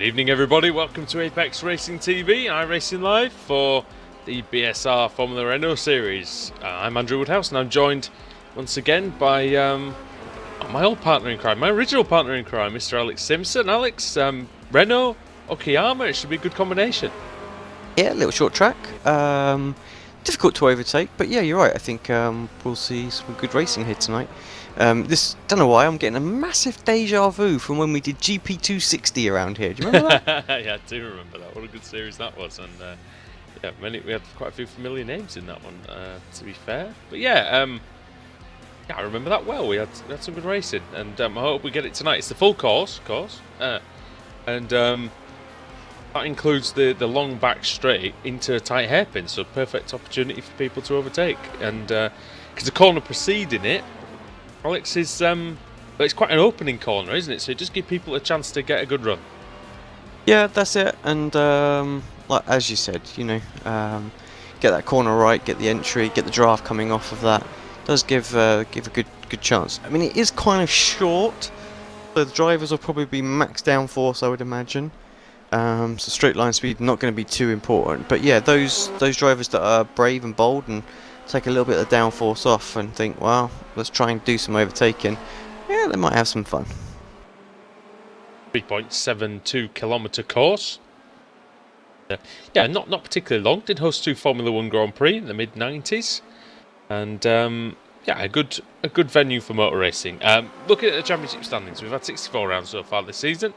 Good evening, everybody. Welcome to Apex Racing TV, iRacing Live for the BSR Formula Renault series. I'm Andrew Woodhouse, and I'm joined once again by my old partner in crime, my original partner in crime, Mr. Alex Simpson. Alex, Renault, Okayama, it should be a good combination. Yeah, a little short track. Difficult to overtake, but yeah, you're right. I think we'll see some good racing here tonight. Don't know why, I'm getting a massive deja vu from when we did GP260 around here. Do you remember that? Yeah, I do remember that. What a good series that was. And yeah, we had quite a few familiar names in that one, to be fair. But yeah, I remember that well. We had some good racing, and I hope we get it tonight. It's the full course, of course. And that includes the long back straight into a tight hairpin, so perfect opportunity for people to overtake. And because the corner preceding it, Alex, is it's quite an opening corner, isn't it? So it just gives people a chance to get a good run. Yeah, that's it. And like as you said, get that corner right, get the entry, get the draft coming off of that. Does give a good chance. I mean, it is kind of short, so the drivers will probably be max downforce, I would imagine. So straight line speed not going to be too important, but yeah, those drivers that are brave and bold and take a little bit of the downforce off and think, well, let's try and do some overtaking. Yeah, they might have some fun. 3.72 kilometre course. Yeah, not particularly long. Did host 2 Formula 1 Grand Prix in the mid 90s, and yeah, a good venue for motor racing. Looking at the championship standings, we've had 64 rounds so far this season.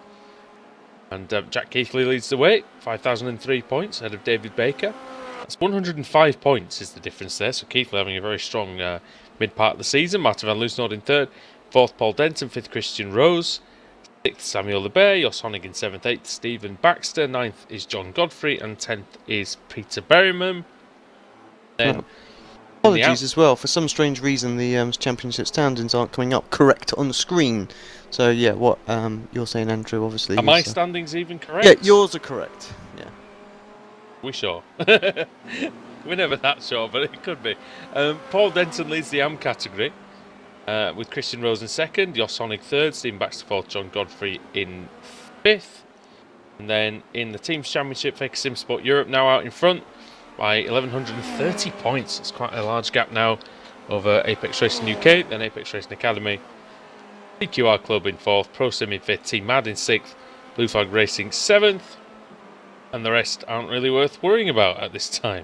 And Jack Keithley leads the way, 5,003 points ahead of David Baker. That's 105 points is the difference there. So Keithley having a very strong mid part of the season. Martin van Loosnord in 3rd, 4th Paul Denton, 5th Christian Rose, 6th Samuel Lebert, Jos Honig in 7th, 8th Stephen Baxter, 9th is John Godfrey, and 10th is Peter Berryman. Then apologies as well, for some strange reason the championship standings aren't coming up correct on the screen. So yeah, what you're saying, Andrew, obviously. Are my standings even correct? Yeah, yours are correct. Yeah. We sure? We're never that sure, but it could be. Paul Denton leads the AM category with Christian Rose in 2nd, Jos Honig 3rd, Stephen Baxter 4th, John Godfrey in 5th. And then in the Teams Championship, Faker Simsport Europe now out in front by 1,130 points. It's quite a large gap now over Apex Racing UK, then Apex Racing Academy. PQR Club in 4th, Pro Sim in 5th, Team Mad in 6th, Blue Flag Racing 7th, and the rest aren't really worth worrying about at this time.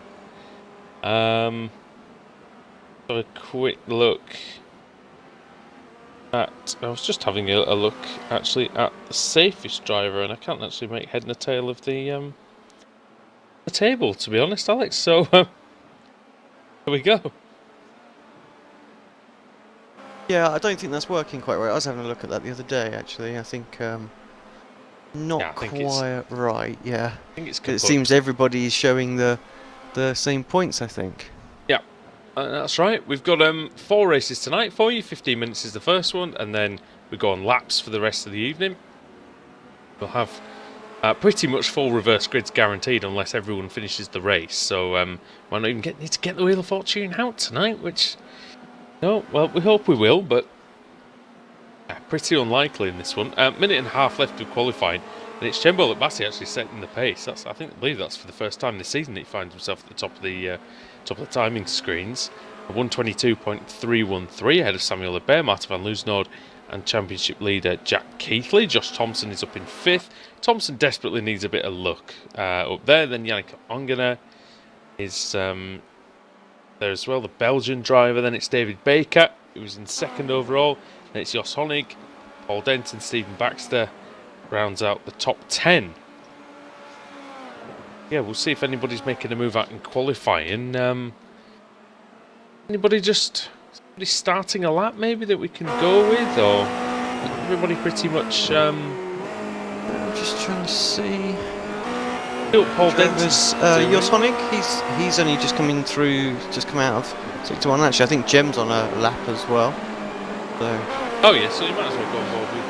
So a quick look at, I was just having a look actually at the safest driver, and I can't actually make head and tail of the table, to be honest, Alex, so here we go. Yeah, I don't think that's working quite right. I was having a look at that the other day, actually. I think not quite right. Yeah, I think it's it seems everybody is showing the same points, I think. Yeah, that's right. We've got 4 races tonight for you. 15 minutes is the first one, and then we go on laps for the rest of the evening. We'll have pretty much full reverse grids guaranteed unless everyone finishes the race. So might not even need to get the Wheel of Fortune out tonight, which... No, well, we hope we will, but pretty unlikely in this one. Minute and a half left of qualifying, and it's Chembo Bassi actually setting the pace. I believe that's for the first time this season that he finds himself at the top of the timing screens. 122.313 ahead of Samuel Lebert, Martin van Loosnord, and championship leader Jack Keithley. Josh Thompson is up in 5th. Thompson desperately needs a bit of luck up there. Then Yannick Ongener is there as well, the Belgian driver. Then it's David Baker, who's in 2nd overall. Then it's Jos Honig, Paul Denton, Stephen Baxter rounds out the top 10. Yeah, we'll see if anybody's making a move out in qualifying. Anybody starting a lap maybe that we can go with, or everybody pretty much... I'm just trying to see... Paul Denton's Jos Honig, he's only just come out of 6-1. Actually, I think Jem's on a lap as well. So. Oh yeah, so you might as well go on board with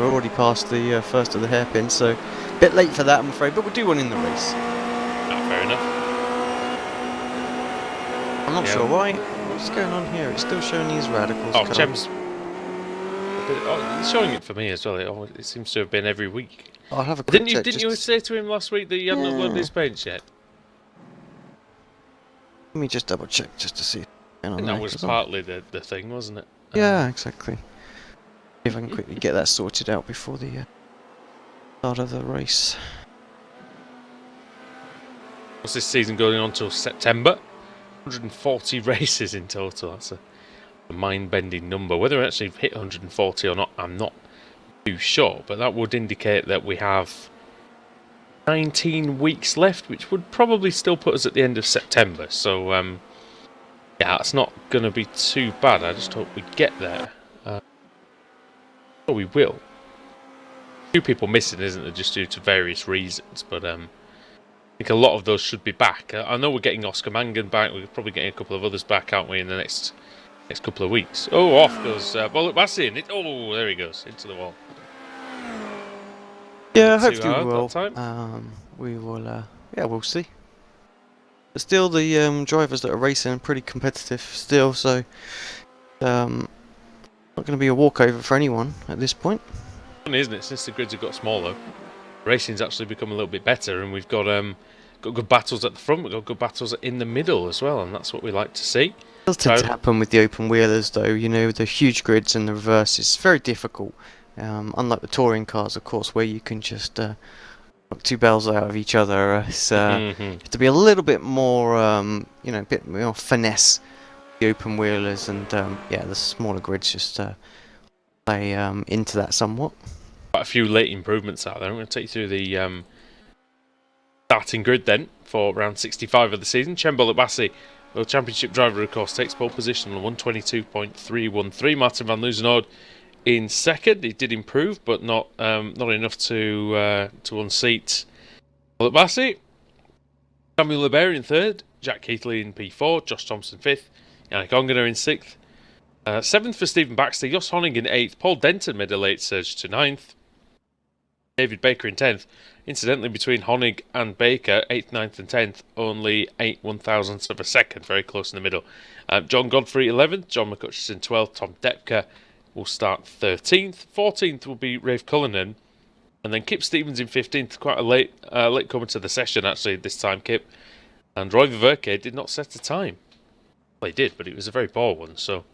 we're already past the first of the hairpin, so a bit late for that, I'm afraid. But we'll do one in the race. Fair enough. I'm not sure why. What's going on here? It's still showing these radicals. Oh, Jem's but he's showing it for me as well. It seems to have been every week. I'll have a quick Didn't you? check. Didn't you say to him last week that he hadn't uploaded his paints yet? Let me just double check just to see. And that was partly the thing, wasn't it? Yeah, exactly. If I can quickly get that sorted out before the start of the race. What's this season going on till September? 140 races in total. That's a mind-bending number. Whether we actually hit 140 or not, I'm not too sure. But that would indicate that we have 19 weeks left, which would probably still put us at the end of September. So, yeah, it's not going to be too bad. I just hope we get there. We will. A few people missing, isn't there, just due to various reasons. But I think a lot of those should be back. I know we're getting Oscar Mangan back. We're probably getting a couple of others back, aren't we, in the next couple of weeks. Oh, off goes Bollock-Massey. Oh, there he goes, into the wall. Yeah, hopefully we will. We will, yeah, we'll see. But still, the drivers that are racing are pretty competitive still, so not going to be a walkover for anyone at this point. Funny, isn't it? Since the grids have got smaller, racing's actually become a little bit better, and we've got good battles at the front. We've got good battles in the middle as well, and that's what we like to see. It does tend to happen with the open wheelers, though. You know, the huge grids and the reverse is very difficult. Unlike the touring cars, of course, where you can just knock two bells out of each other. It's you have to be a little bit more, you know, a bit more finesse. The open wheelers and yeah, the smaller grids just play into that somewhat. Quite a few late improvements out there. I'm going to take you through the starting grid then for round 65 of the season. Chen Bollock-Massey, World Championship driver, of course, takes pole position on 122.313. Martin van Loozenhoorn in second. He did improve, but not enough to unseat Bollock-Massey. Samuel Lebert in third. Jack Keithley in P4. Josh Thompson fifth. Yannick Ongener in 6th. 7th for Stephen Baxter. Jos Honig in 8th. Paul Denton made a late surge to 9th. David Baker in 10th. Incidentally, between Honig and Baker, 8th, 9th and 10th, only 8 1,000ths of a second. Very close in the middle. John Godfrey 11th. John McCutcheon 12th. Tom Depker will start 13th. 14th will be Rafe Cullinan. And then Kip Stevens in 15th. Quite a late comer to the session, actually, this time, Kip. And Roy Verke did not set a time. Well, he did, but it was a very poor one, so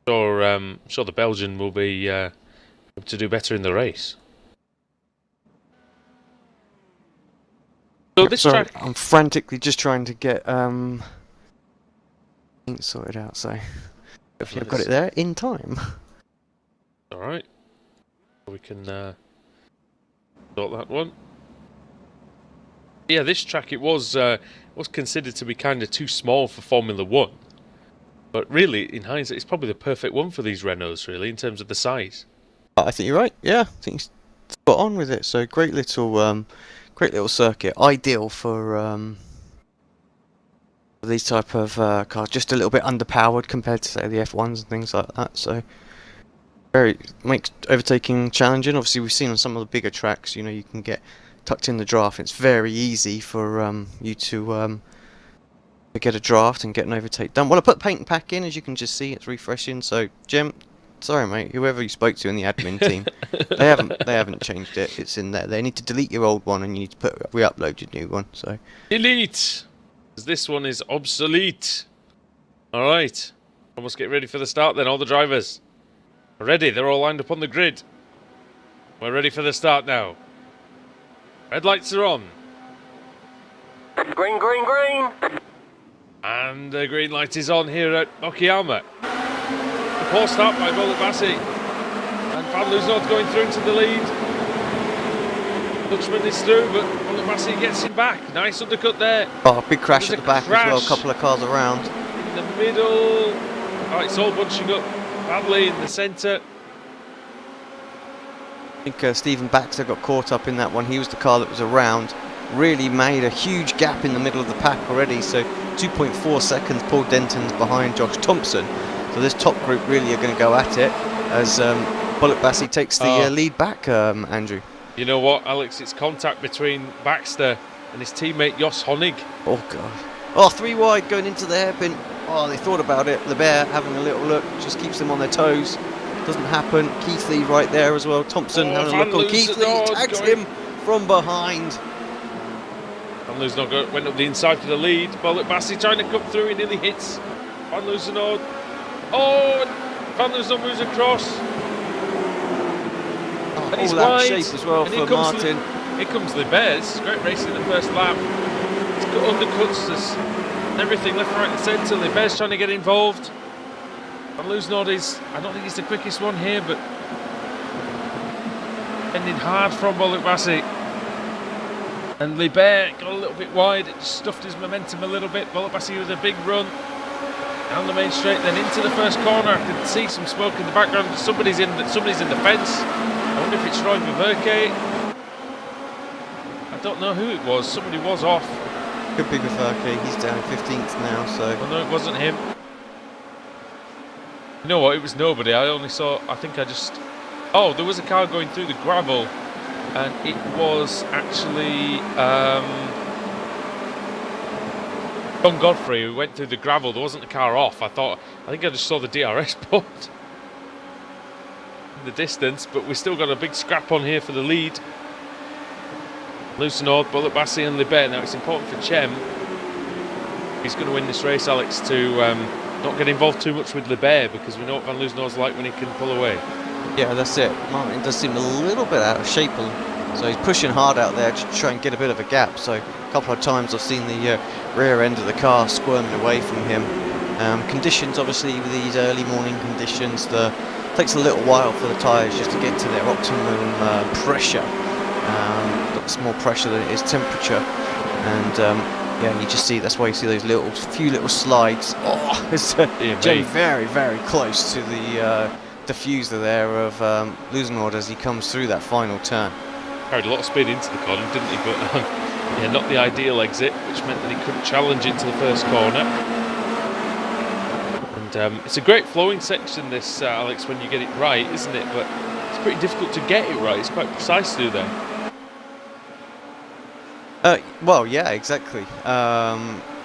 I'm sure the Belgian will be able to do better in the race. So this Sorry, track... I'm frantically just trying to get things sorted out, so hopefully I've got it there in time. Alright. We can sort that one. Yeah, this track, it was considered to be kind of too small for Formula 1. But really, in hindsight, it's probably the perfect one for these Renaults, really, in terms of the size. I think you're right. Yeah, I think he's spot on with it. So great little circuit, ideal for these type of cars. Just a little bit underpowered compared to say the F1s and things like that. So makes overtaking challenging. Obviously, we've seen on some of the bigger tracks, you know, you can get tucked in the draft. It's very easy for you to get a draft and get an overtake done. Well, I put paint and pack in, as you can just see. It's refreshing. So, Jim, sorry, mate. Whoever you spoke to in the admin team, they haven't changed it. It's in there. They need to delete your old one and you need to re-upload your new one. So delete, because this one is obsolete. All right, almost get ready for the start. Then all the drivers are ready. They're all lined up on the grid. We're ready for the start now. Red lights are on. Green, green, green. And the green light is on here at Okayama. The poor start by Bollock-Massey. And Van Loozenhoorn going through into the lead. Dutchman is through, but Bollock-Massey gets him back. Nice undercut there. Oh, big crash at the back as well. A couple of cars around. In the middle. Oh, it's all bunching up badly in the centre. I think Stephen Baxter got caught up in that one. He was the car that was around. Really made a huge gap in the middle of the pack already. So 2.4 seconds. Paul Denton's behind Josh Thompson. So this top group really are going to go at it as Bollock-Massey takes the lead back, Andrew. You know what, Alex? It's contact between Baxter and his teammate Jos Honig. Oh, God. Oh, 3 wide going into the hairpin. Oh, they thought about it. Lebert having a little look. Just keeps them on their toes. Doesn't happen. Keithley right there as well. Thompson having a look on Keithley. Tags him from behind. Van Loosenord went up the inside for the lead. Bollock Bassey trying to come through. He nearly hits Van Loosenord. Oh, Van Loosenord moves across. Oh, And he's all out wide. shape as well And for Martin. Here comes Libert. Great race in the first lap. He's got undercuts. There's everything left, right, and centre. Libert's trying to get involved. Van Loosenord is, I don't think he's the quickest one here, but ending hard from Bollock Bassey. And Libert got a little bit wide. It just stuffed his momentum a little bit. Bollock Bassey with a big run down the main straight, then into the first corner. I can see some smoke in the background. Somebody's in the fence. I wonder if it's Roy Viverke. I don't know who it was. Somebody was off. Could be Viverke. He's down 15th now, so. Oh no, it wasn't him. You know what? It was nobody. I only saw. I think I just. Oh, there was a car going through the gravel, and it was actually John Godfrey who went through the gravel. There wasn't a car off. I think I just saw the DRS board in the distance, but we've still got a big scrap on here for the lead. Loosenord, Bollock Bassey and Libert. Now it's important for Chem. He's going to win this race, Alex, to not get involved too much with Libert, because we know what Van Loosenord's like when he can pull away. Yeah, that's it. Martin does seem a little bit out of shape, so he's pushing hard out there to try and get a bit of a gap. So a couple of times I've seen the rear end of the car squirming away from him. Conditions, obviously, with these early morning conditions, takes a little while for the tyres just to get to their optimum pressure. It's more pressure than it is temperature, and yeah, you just see, that's why you see those few little slides. Oh, it's Jem very, very close to the diffuser there of Loosenord as he comes through that final turn. Carried a lot of speed into the corner, didn't he? But yeah, not the ideal exit, which meant that he couldn't challenge into the first corner. And it's a great flowing section, this, Alex, when you get it right, isn't it? But it's pretty difficult to get it right. It's quite precise through there. Well, yeah, exactly.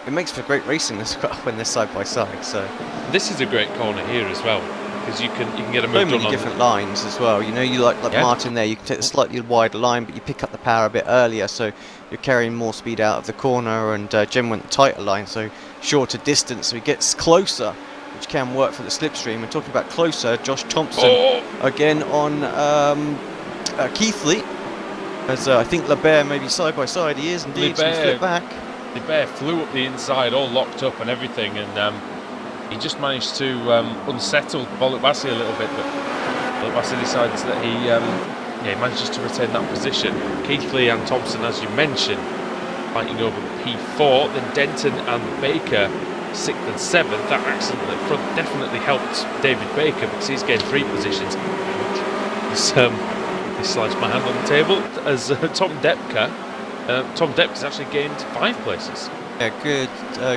It makes for great racing as well when they're side by side. So this is a great corner here as well, because you can get a move so done many on different lines as well. You know, you like Yeah. Martin there. You can take the slightly wider line, but you pick up the power a bit earlier, so you're carrying more speed out of the corner. And Jem went the tighter line, so shorter distance, so he gets closer, which can work for the slipstream. We're talking about closer. Josh Thompson again on Keithley. As I think Libert maybe side by side. He is indeed. So flip back. Libert flew up the inside, all locked up and everything, and he just managed to unsettle Bollock Bassey a little bit. But Bollock Bassey decides that he manages to retain that position. Keithley and Thompson, as you mentioned, fighting over P4. Then Denton and Baker 6th and 7th. That accident at front definitely helped David Baker, because he's gained 3 positions. He slides my hand on the table as Tom Depka's actually gained 5 places. Yeah,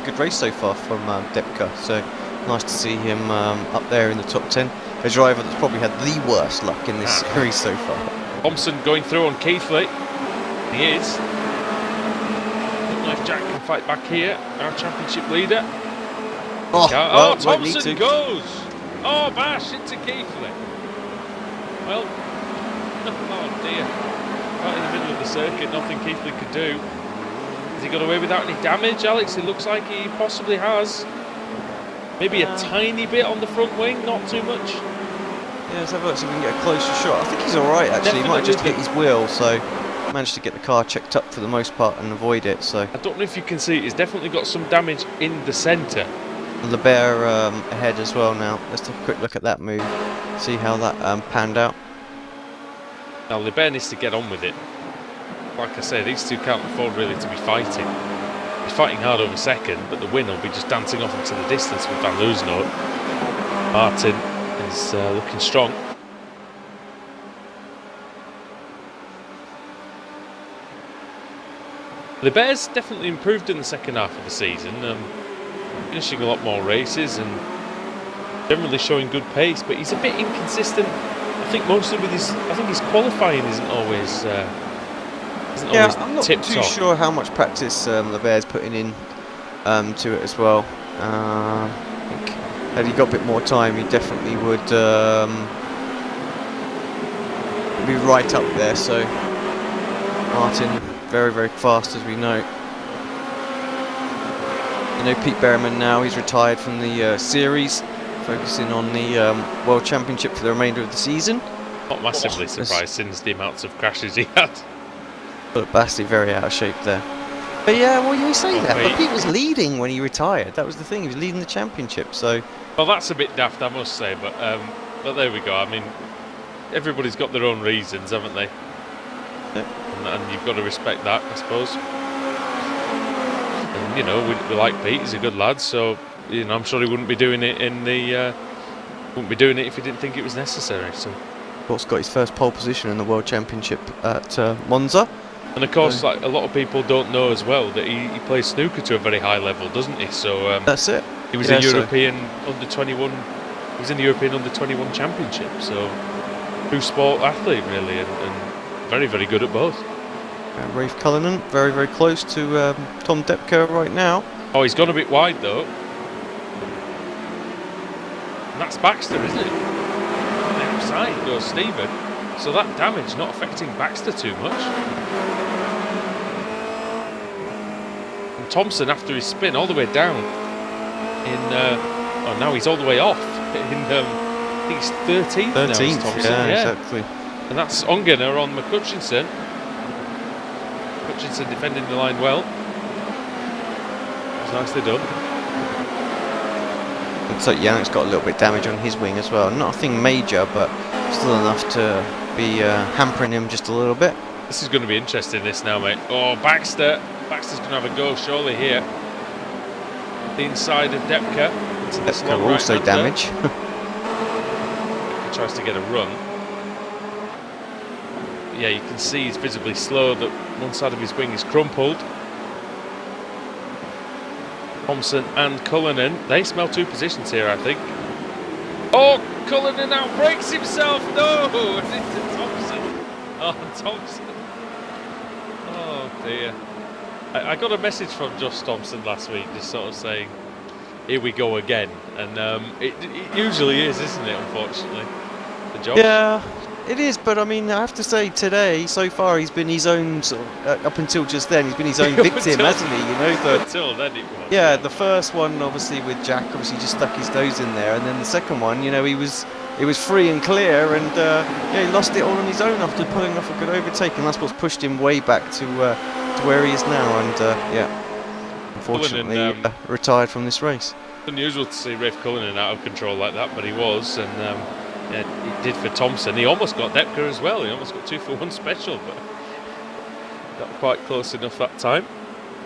good race so far from Depka. So nice to see him up there in the top 10. A driver that's probably had the worst luck in this series so far. Thompson going through on Keithley. He is. Don't know if Jack can fight back here. Our championship leader. Well, Thompson goes. Oh, bash into Keithley. Well. Oh dear. Right in the middle of the circuit, nothing Keithley could do. Has he got away without any damage, Alex? It looks like he possibly has. Maybe a tiny bit on the front wing, not too much. Yeah, let's have a look, see if we can get a closer shot. I think he's alright actually. He might have just hit his wheel, so managed to get the car checked up for the most part and avoid it. So I don't know if you can see, he's definitely got some damage in the centre. Libert ahead as well now. Let's take a quick look at that move, see how that panned out. Now Libert needs to get on with it. Like I say, these two can't afford really to be fighting. He's fighting hard over second, but the win will be just dancing off into the distance with Van Loosenord. Martin is looking strong. Libert's definitely improved in the second half of the season, finishing a lot more races and generally showing good pace, but he's a bit inconsistent. I think mostly with his qualifying isn't always I'm not tip too top. sure how much practice Libert's putting in to it as well. I think had he got a bit more time, he definitely would be right up there. So Martin, very, very fast, as we know. You know, Pete Berriman now, he's retired from the series, focusing on the World Championship for the remainder of the season. Not massively surprised since the amounts of crashes he had. But Bassi very out of shape there. But yeah, well, you say that, Pete. but Pete was leading when he retired. That was the thing, he was leading the championship, so... Well, that's a bit daft, I must say, but there we go. I mean, everybody's got their own reasons, haven't they? Yeah. And you've got to respect that, I suppose. And, you know, we like Pete, he's a good lad, so, you know, I'm sure he wouldn't be doing it wouldn't be doing it if he didn't think it was necessary, so... Of course, got his first pole position in the World Championship at Monza. And of course, like a lot of people don't know as well that he plays snooker to a very high level, doesn't he? So that's it. He was a European under-21. He was in the European under-21 Championship. So true sport athlete, really, and very, very good at both. Rafe Cullinan, very, very close to Tom Depker right now. Oh, he's gone a bit wide though. And that's Baxter, isn't it? On the outside goes Stephen. So that damage not affecting Baxter too much. And Thompson, after his spin all the way down in oh, now he's all the way off in I think he's 13th now, is Thompson. Yeah, exactly. And that's Ongener on McCutchinson. McCutchinson defending the line well. It was nicely done. Looks like Yannick's got a little bit damage on his wing as well. Nothing major, but still enough to be hampering him just a little bit. This is going to be interesting, this now, mate. Oh, Baxter's going to have a go, surely, here. The inside of Depker. Depker also damage. He tries to get a run. Yeah, you can see he's visibly slow, that one side of his wing is crumpled. Thompson and Cullinan, they smell two positions here, I think. Oh, Cullinan outbreaks himself, no! And into Thompson. Oh, Thompson. Oh, dear. I got a message from Josh Thompson last week, just sort of saying, here we go again. And it usually is, isn't it, unfortunately? The job. Yeah, it is, but I mean, I have to say today, so far, he's been his own, sort of, up until just then, he's been his own victim, hasn't he? You know, until then it was. Yeah, the first one, obviously, with Jack, obviously just stuck his nose in there, and then the second one, you know, he was free and clear, and yeah, he lost it all on his own after pulling off a good overtake, and that's what's pushed him way back to where he is now, and yeah, unfortunately, retired from this race. Unusual to see Rafe Cullinan out of control like that, but he was, and yeah, it did for Thompson. He almost got Depker as well. He almost got 2-for-1 special, but got quite close enough that time.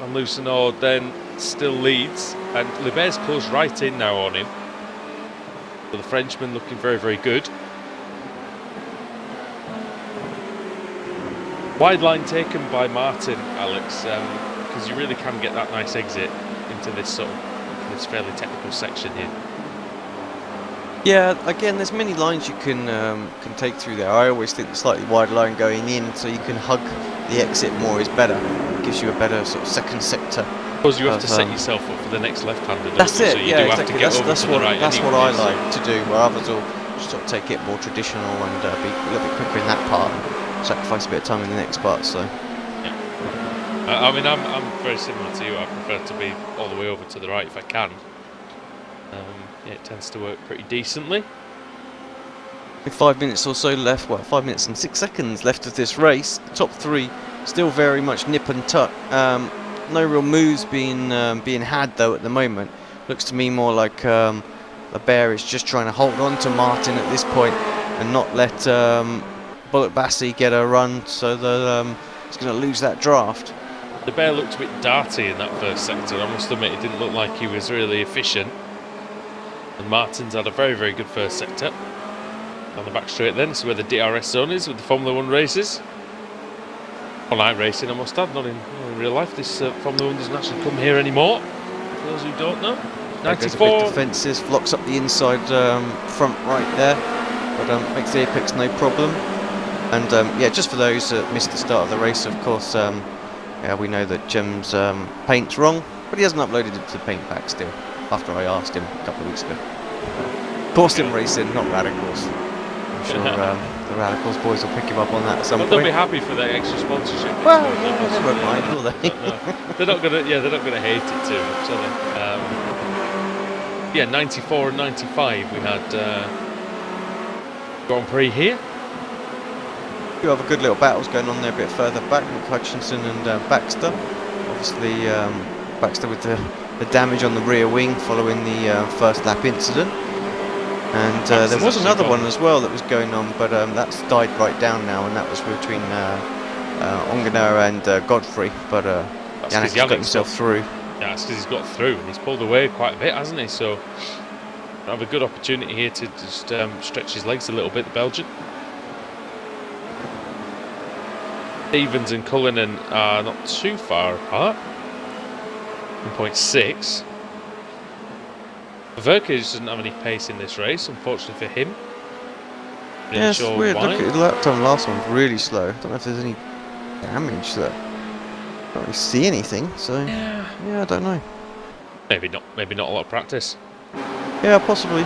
And Lucenor then still leads, and Libert's closed right in now on him. So the Frenchman looking very, very good. Wide line taken by Martin, Alex, because you really can get that nice exit into this this fairly technical section here. Yeah, again, there's many lines you can take through there. I always think the slightly wide line going in, so you can hug the exit more, is better. It gives you a better sort of second sector. I suppose you have to set yourself up for the next left-hander. That's it. So you yeah, do exactly. Have to get that's over to the right. That's anyway, what I like to do. Where others will sort of take it more traditional and be a little bit quicker in that part, sacrifice a bit of time in the next part. So. Yeah. I mean, I'm very similar to you. I prefer to be all the way over to the right if I can. Yeah, it tends to work pretty decently. With 5 minutes or so left, 5 minutes and 6 seconds left of this race. The top three still very much nip and tuck. No real moves being had though at the moment. Looks to me more like the Bear is just trying to hold on to Martin at this point and not let Bullock Bassi get a run, so that he's going to lose that draft. The Bear looked a bit darty in that first sector. I must admit, it didn't look like he was really efficient. And Martin's had a very, very good first sector. On the back straight then, so where the DRS zone is with the Formula 1 races. On iRacing, I must add, not in real life. This Formula 1 doesn't actually come here anymore, for those who don't know. 94. Defensive, locks up the inside front right there, but makes the apex no problem. And yeah, just for those that missed the start of the race, of course, yeah, we know that Jim's paint's wrong, but he hasn't uploaded it to the paint pack still, after I asked him a couple of weeks ago. Boston Racing, not Radicals. I'm sure the Radicals boys will pick him up on that at some But point. they'll be happy for their extra sponsorship. Well, yeah, they won't mind, will they? They're not gonna. Yeah, they're not gonna hate it too much, are they? Yeah, 94 and 95. We had Grand Prix here. You have a good little battles going on there a bit further back with Hutchinson and Baxter. Obviously, Baxter with the damage on the rear wing following the first lap incident. And there was another one as well that was going on, but that's died right down now, and that was between Ongana and Godfrey. But Yannick's got himself through. Yeah, that's because he's got through, and he's pulled away quite a bit, hasn't he? So, have a good opportunity here to just stretch his legs a little bit, the Belgian. Stevens and Cullinan are not too far apart. 1.6. Verke doesn't have any pace in this race, unfortunately for him. Yeah, it's weird. Look at the lap time. Last one was really slow. I don't know if there's any damage there. I don't really see anything. So yeah, I don't know. Maybe not. Maybe not a lot of practice. Yeah, possibly.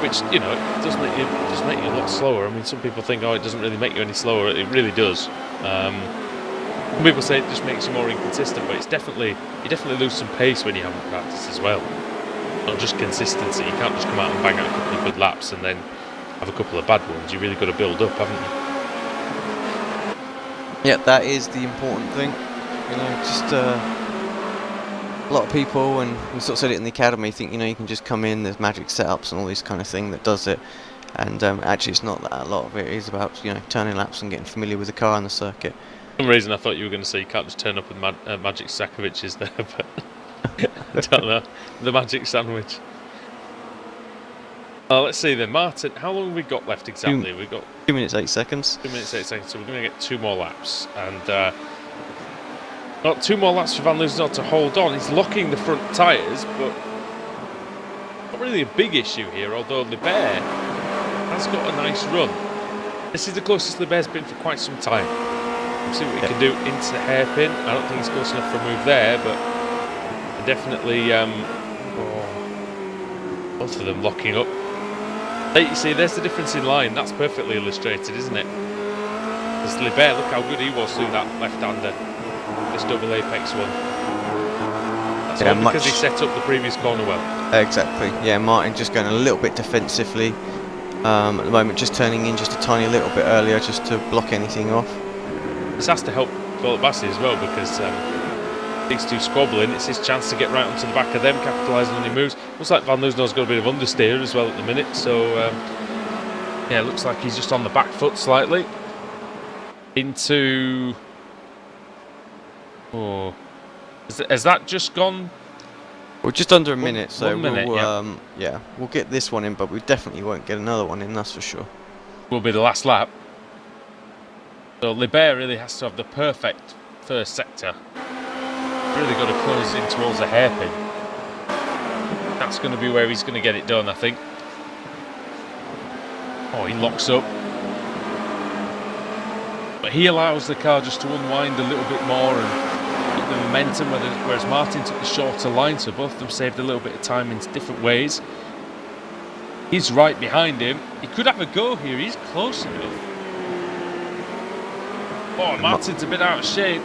Which, you know, it does make you a lot slower. I mean, some people think, oh, it doesn't really make you any slower. It really does. Some people say it just makes you more inconsistent, but you definitely lose some pace when you haven't practiced as well. Not just consistency. You can't just come out and bang out a couple of good laps and then have a couple of bad ones. You really got to build up, haven't you? Yeah, that is the important thing. You know, just a lot of people, and we sort of said it in the academy, think, you know, you can just come in, there's magic setups and all this kind of thing that does it. And actually it's not that. A lot of it is about, you know, turning laps and getting familiar with the car and the circuit. For some reason I thought you were going to say you can't just turn up with magic Sakoviches there, but I don't know. The magic sandwich. Let's see then, Martin. How long have we got left exactly? We've got 2 minutes 8 seconds. 2 minutes 8 seconds. So we're going to get 2 more laps, and got 2 more laps for Van Loozenhout to hold on. He's locking the front tyres, but not really a big issue here. Although Libert has got a nice run. This is the closest Libert's been for quite some time. We'll see what he can do into the hairpin. I don't think he's close enough for a move there, but definitely both of them locking up. There you see, there's the difference in line. That's perfectly illustrated, isn't it? Because Libert, look how good he was through that left-hander, this double apex one. That's all because he set up the previous corner well. Exactly. Yeah, Martin just going a little bit defensively at the moment, just turning in just a tiny little bit earlier, just to block anything off. This has to help Philip Bassi as well, because these two squabbling, it's his chance to get right onto the back of them, capitalising on any moves. Looks like Van Loozenhout's got a bit of understeer as well at the minute, so yeah, looks like he's just on the back foot slightly. Into... Oh, has that just gone? We're just under a minute, so 1 minute, yeah, we'll get this one in, but we definitely won't get another one in, that's for sure. Will be the last lap. So Libert really has to have the perfect first sector. Really got to close in towards the hairpin. That's going to be where he's going to get it done, I think. Oh, he locks up. But he allows the car just to unwind a little bit more and keep the momentum, whereas Martin took the shorter line, so both of them saved a little bit of time in different ways. He's right behind him. He could have a go here. He's close enough. Oh, Martin's a bit out of shape.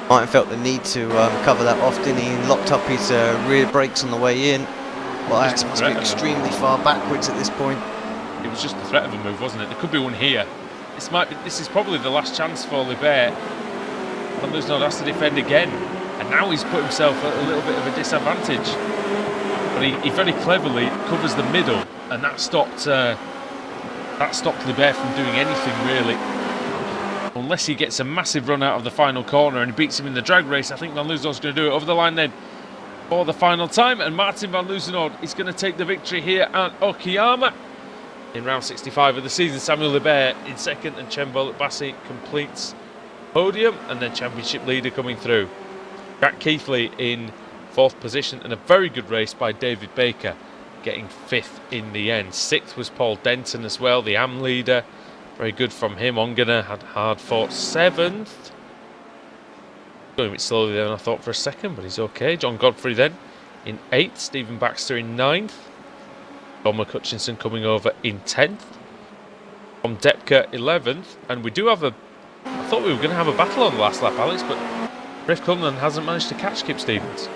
Martin felt the need to cover that off, didn't he? He locked up his rear brakes on the way in. Well, that must be extremely far backwards at this point. It was just the threat of a move, wasn't it? There could be one here. This is probably the last chance for Libert. Van Loozenhout has to defend again, and now he's put himself at a little bit of a disadvantage. But he very cleverly covers the middle, and that stopped Libert from doing anything really. Unless he gets a massive run out of the final corner and he beats him in the drag race, I think Van Loozenhout's going to do it over the line then for the final time. And Martin Van Loozenhout is going to take the victory here at Okayama in round 65 of the season. Samuel Libert in second, and Chembo Bassi completes podium, and then championship leader coming through. Jack Keithley in fourth position, and a very good race by David Baker, getting fifth in the end. Sixth was Paul Denton as well, the AM leader. Very good from him. Ongana had hard fought seventh. Going a bit slowly there, I thought for a second, but he's okay. John Godfrey then in eighth. Stephen Baxter in ninth. John McCutchinson coming over in 10th. Tom Depke 11th, and we do have a... I thought we were going to have a battle on the last lap, Alex, but Riff Cullinan hasn't managed to catch Kip Stevens.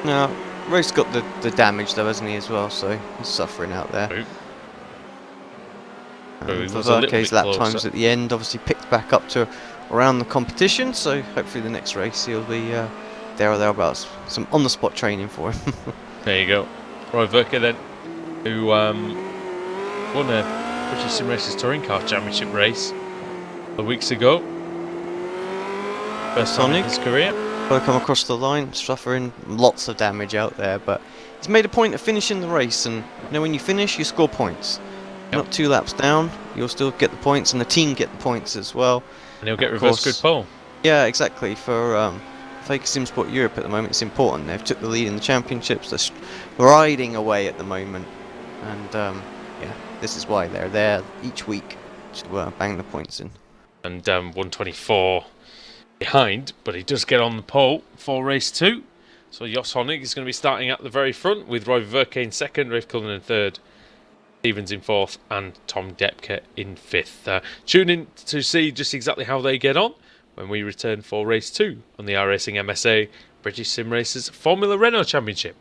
No, Ray's got the damage though, hasn't he, as well, so he's suffering out there. True. So he For was a little Verke's bit lap closer. times at the end obviously picked back up to around the competition, so hopefully the next race he'll be there or thereabouts. Some on-the-spot training for him. There you go. Roy Verke then, who won a British Sim Racers Touring Car Championship race a couple of weeks ago. First time in his career. Got to come across the line, suffering lots of damage out there, but he's made a point of finishing the race, and you know, when you finish, you score points. Yep. Not 2 laps down, you'll still get the points, and the team get the points as well. And he'll get Of reverse course. grid pole. Yeah, exactly. For Fake Simsport Europe at the moment, it's important. They've took the lead in the championships. They're riding away at the moment, and yeah, this is why they're there each week to bang the points in. And 124 behind, but he does get on the pole for race 2. So Jos Honig is going to be starting at the very front with Roy Verke in 2nd, Rafe Cullen in 3rd, Stevens in 4th, and Tom Depke in 5th. Tune in to see just exactly how they get on when we return for race 2 on the iRacing MSA British Sim Racers Formula Renault Championship.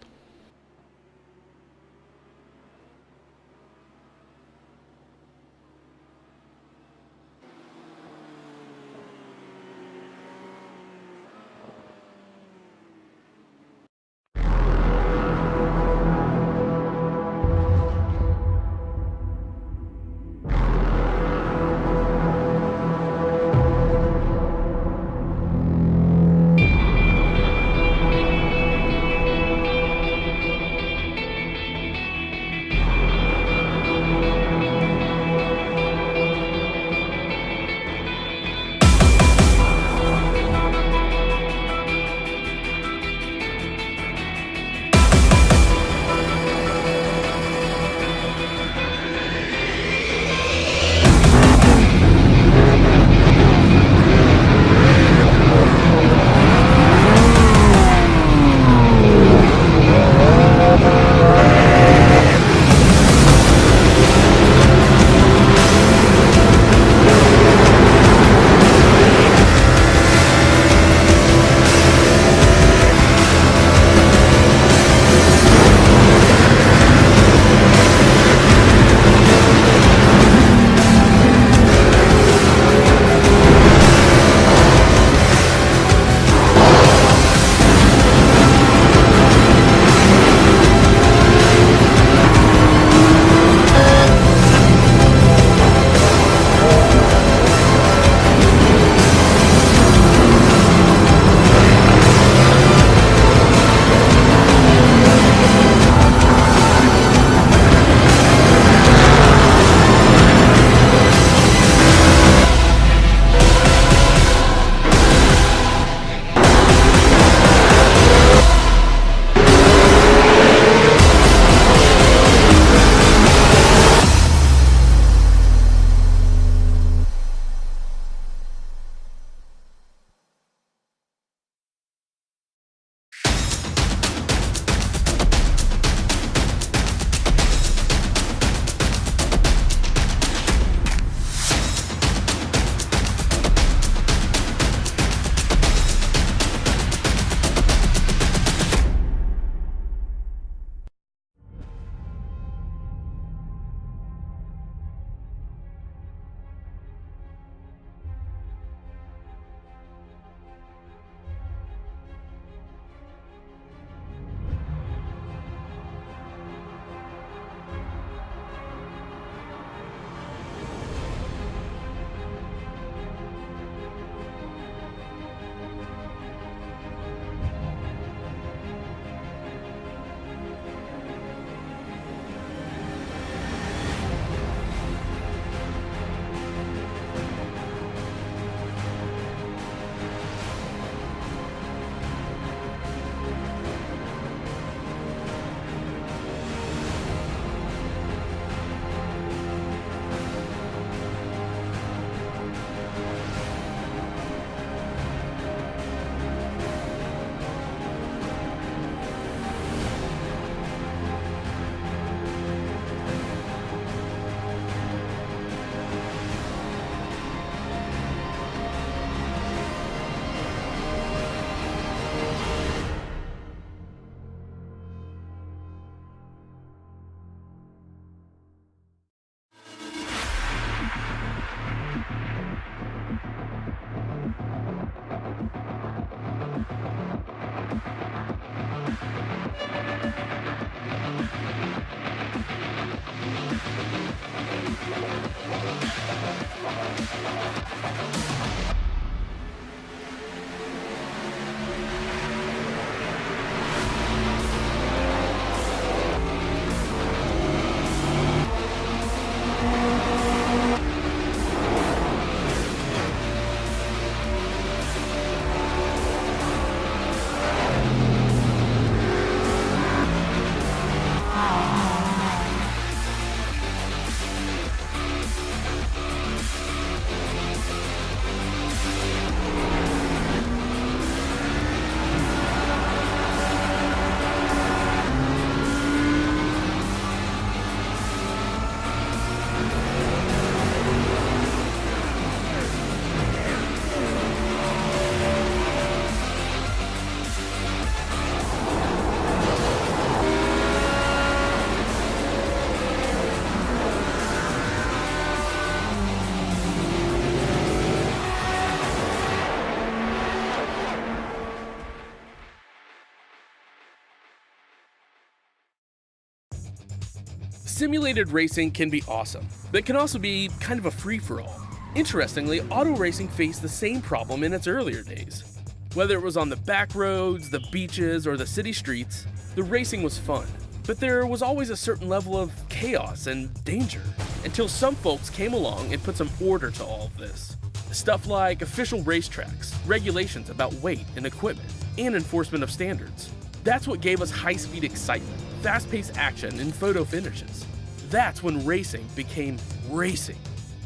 Simulated racing can be awesome, but it can also be kind of a free-for-all. Interestingly, auto racing faced the same problem in its earlier days. Whether it was on the back roads, the beaches, or the city streets, the racing was fun. But there was always a certain level of chaos and danger, until some folks came along and put some order to all of this. Stuff like official racetracks, regulations about weight and equipment, and enforcement of standards. That's what gave us high-speed excitement, fast-paced action, and photo finishes. That's when racing became racing.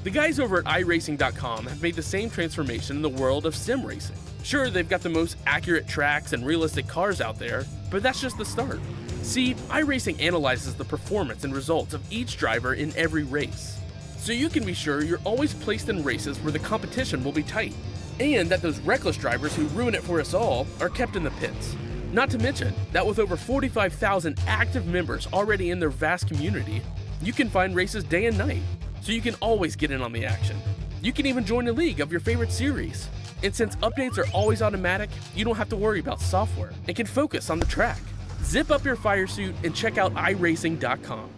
The guys over at iRacing.com have made the same transformation in the world of sim racing. Sure, they've got the most accurate tracks and realistic cars out there, but that's just the start. See, iRacing analyzes the performance and results of each driver in every race, so you can be sure you're always placed in races where the competition will be tight, and that those reckless drivers who ruin it for us all are kept in the pits. Not to mention that with over 45,000 active members already in their vast community, you can find races day and night, so you can always get in on the action. You can even join a league of your favorite series. And since updates are always automatic, you don't have to worry about software and can focus on the track. Zip up your fire suit and check out iRacing.com.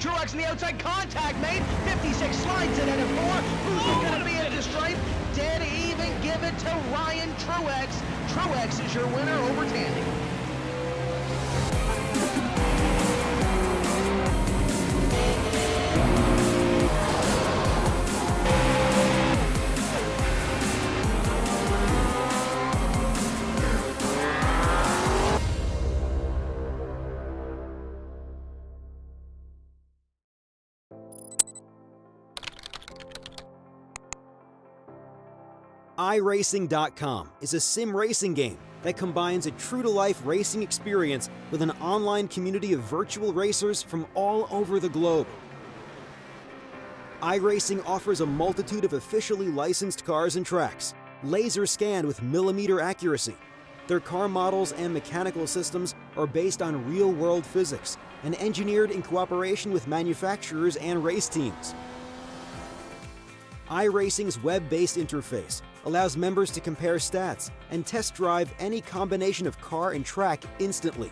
Truex in the outside, contact made. 56 slides it into 4. Who's going to be into the stripe? Dead even, give it to Ryan Truex. Truex is your winner over Tandy. iRacing.com is a sim racing game that combines a true-to-life racing experience with an online community of virtual racers from all over the globe. iRacing offers a multitude of officially licensed cars and tracks, laser scanned with millimeter accuracy. Their car models and mechanical systems are based on real-world physics and engineered in cooperation with manufacturers and race teams. iRacing's web-based interface allows members to compare stats and test drive any combination of car and track instantly.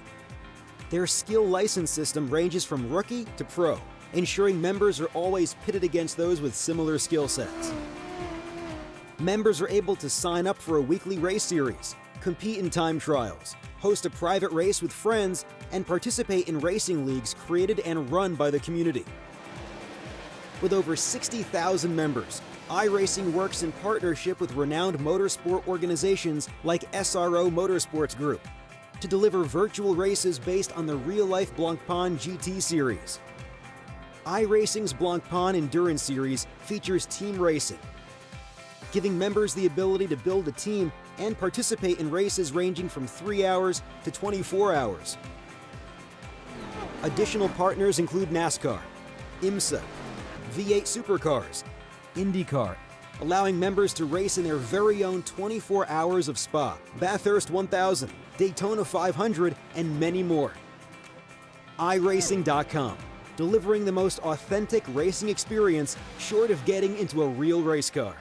Their skill license system ranges from rookie to pro, ensuring members are always pitted against those with similar skill sets. Members are able to sign up for a weekly race series, compete in time trials, host a private race with friends, and participate in racing leagues created and run by the community. With over 60,000 members, iRacing works in partnership with renowned motorsport organizations like SRO Motorsports Group to deliver virtual races based on the real-life Blancpain GT series. iRacing's Blancpain Endurance Series features team racing, giving members the ability to build a team and participate in races ranging from 3 hours to 24 hours. Additional partners include NASCAR, IMSA, V8 Supercars, IndyCar, allowing members to race in their very own 24 hours of Spa, Bathurst 1000, Daytona 500, and many more. iRacing.com, delivering the most authentic racing experience short of getting into a real race car.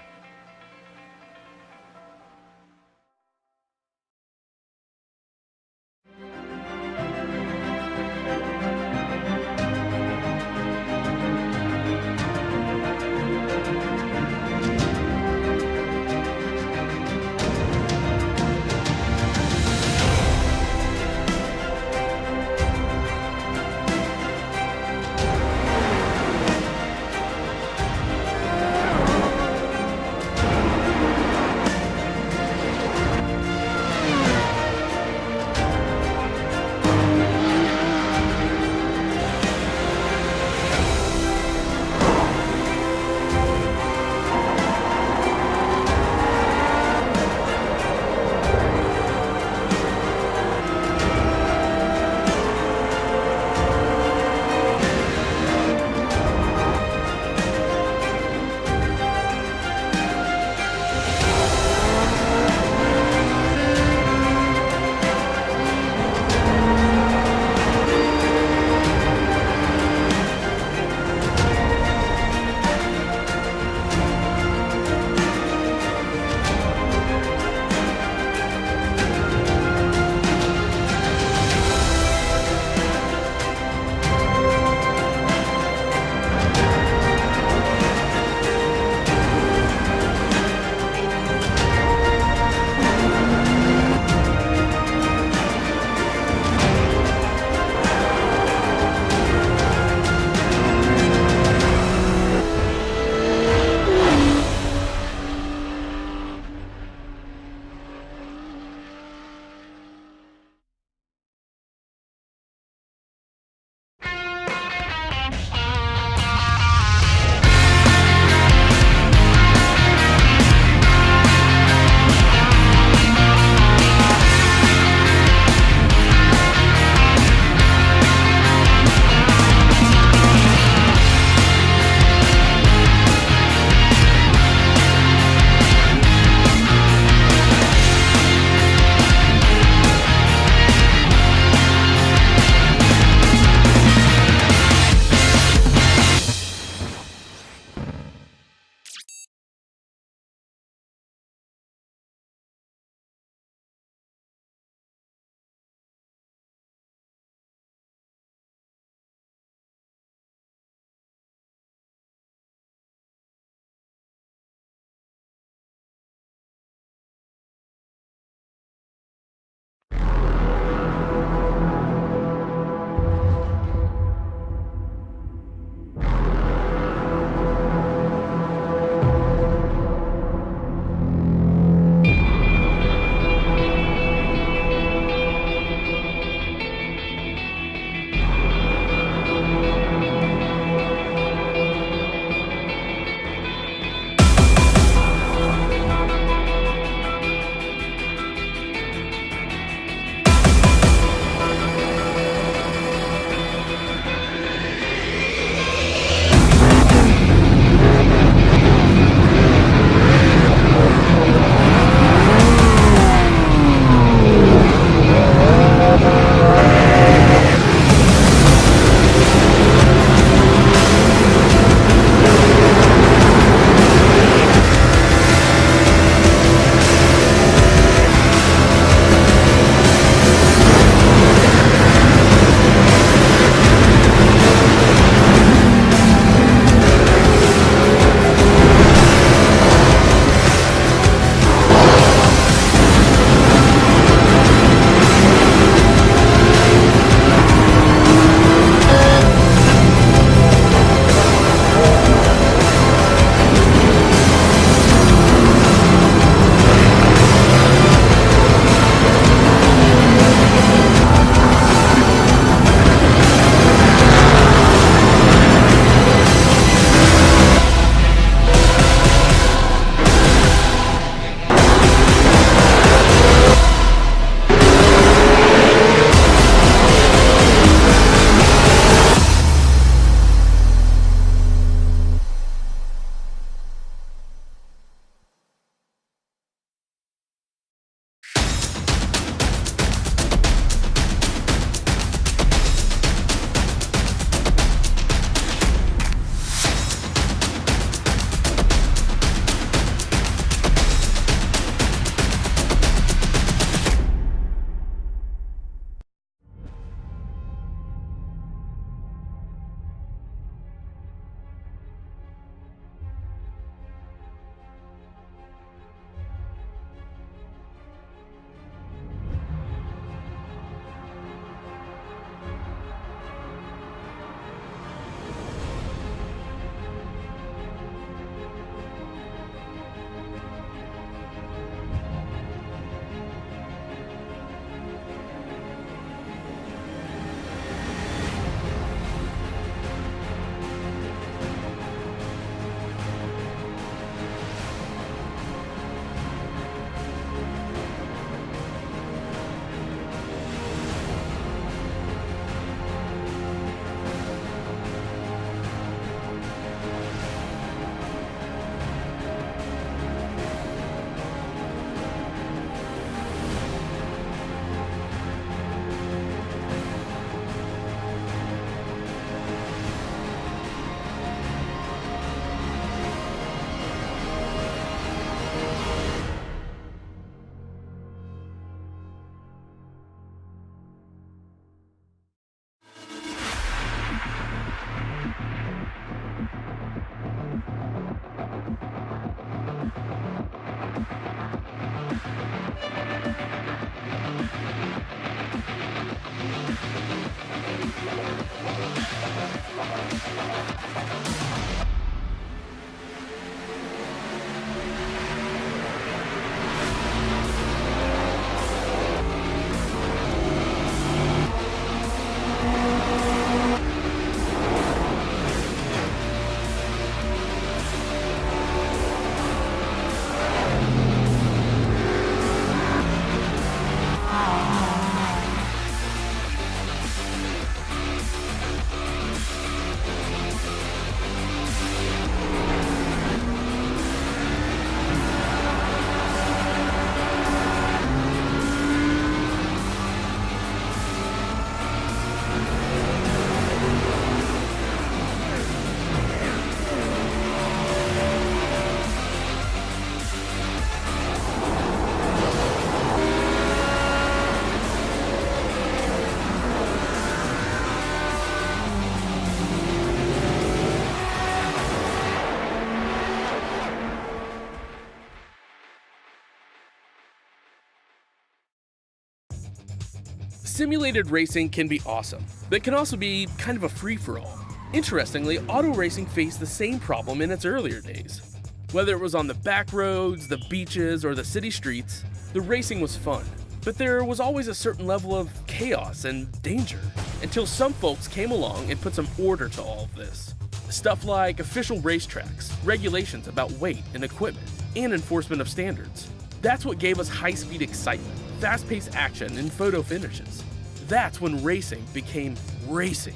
Simulated racing can be awesome, but it can also be kind of a free-for-all. Interestingly, auto racing faced the same problem in its earlier days. Whether it was on the back roads, the beaches, or the city streets, the racing was fun. But there was always a certain level of chaos and danger, until some folks came along and put some order to all of this. Stuff like official racetracks, regulations about weight and equipment, and enforcement of standards. That's what gave us high-speed excitement, fast-paced action, and photo finishes. That's when racing became racing.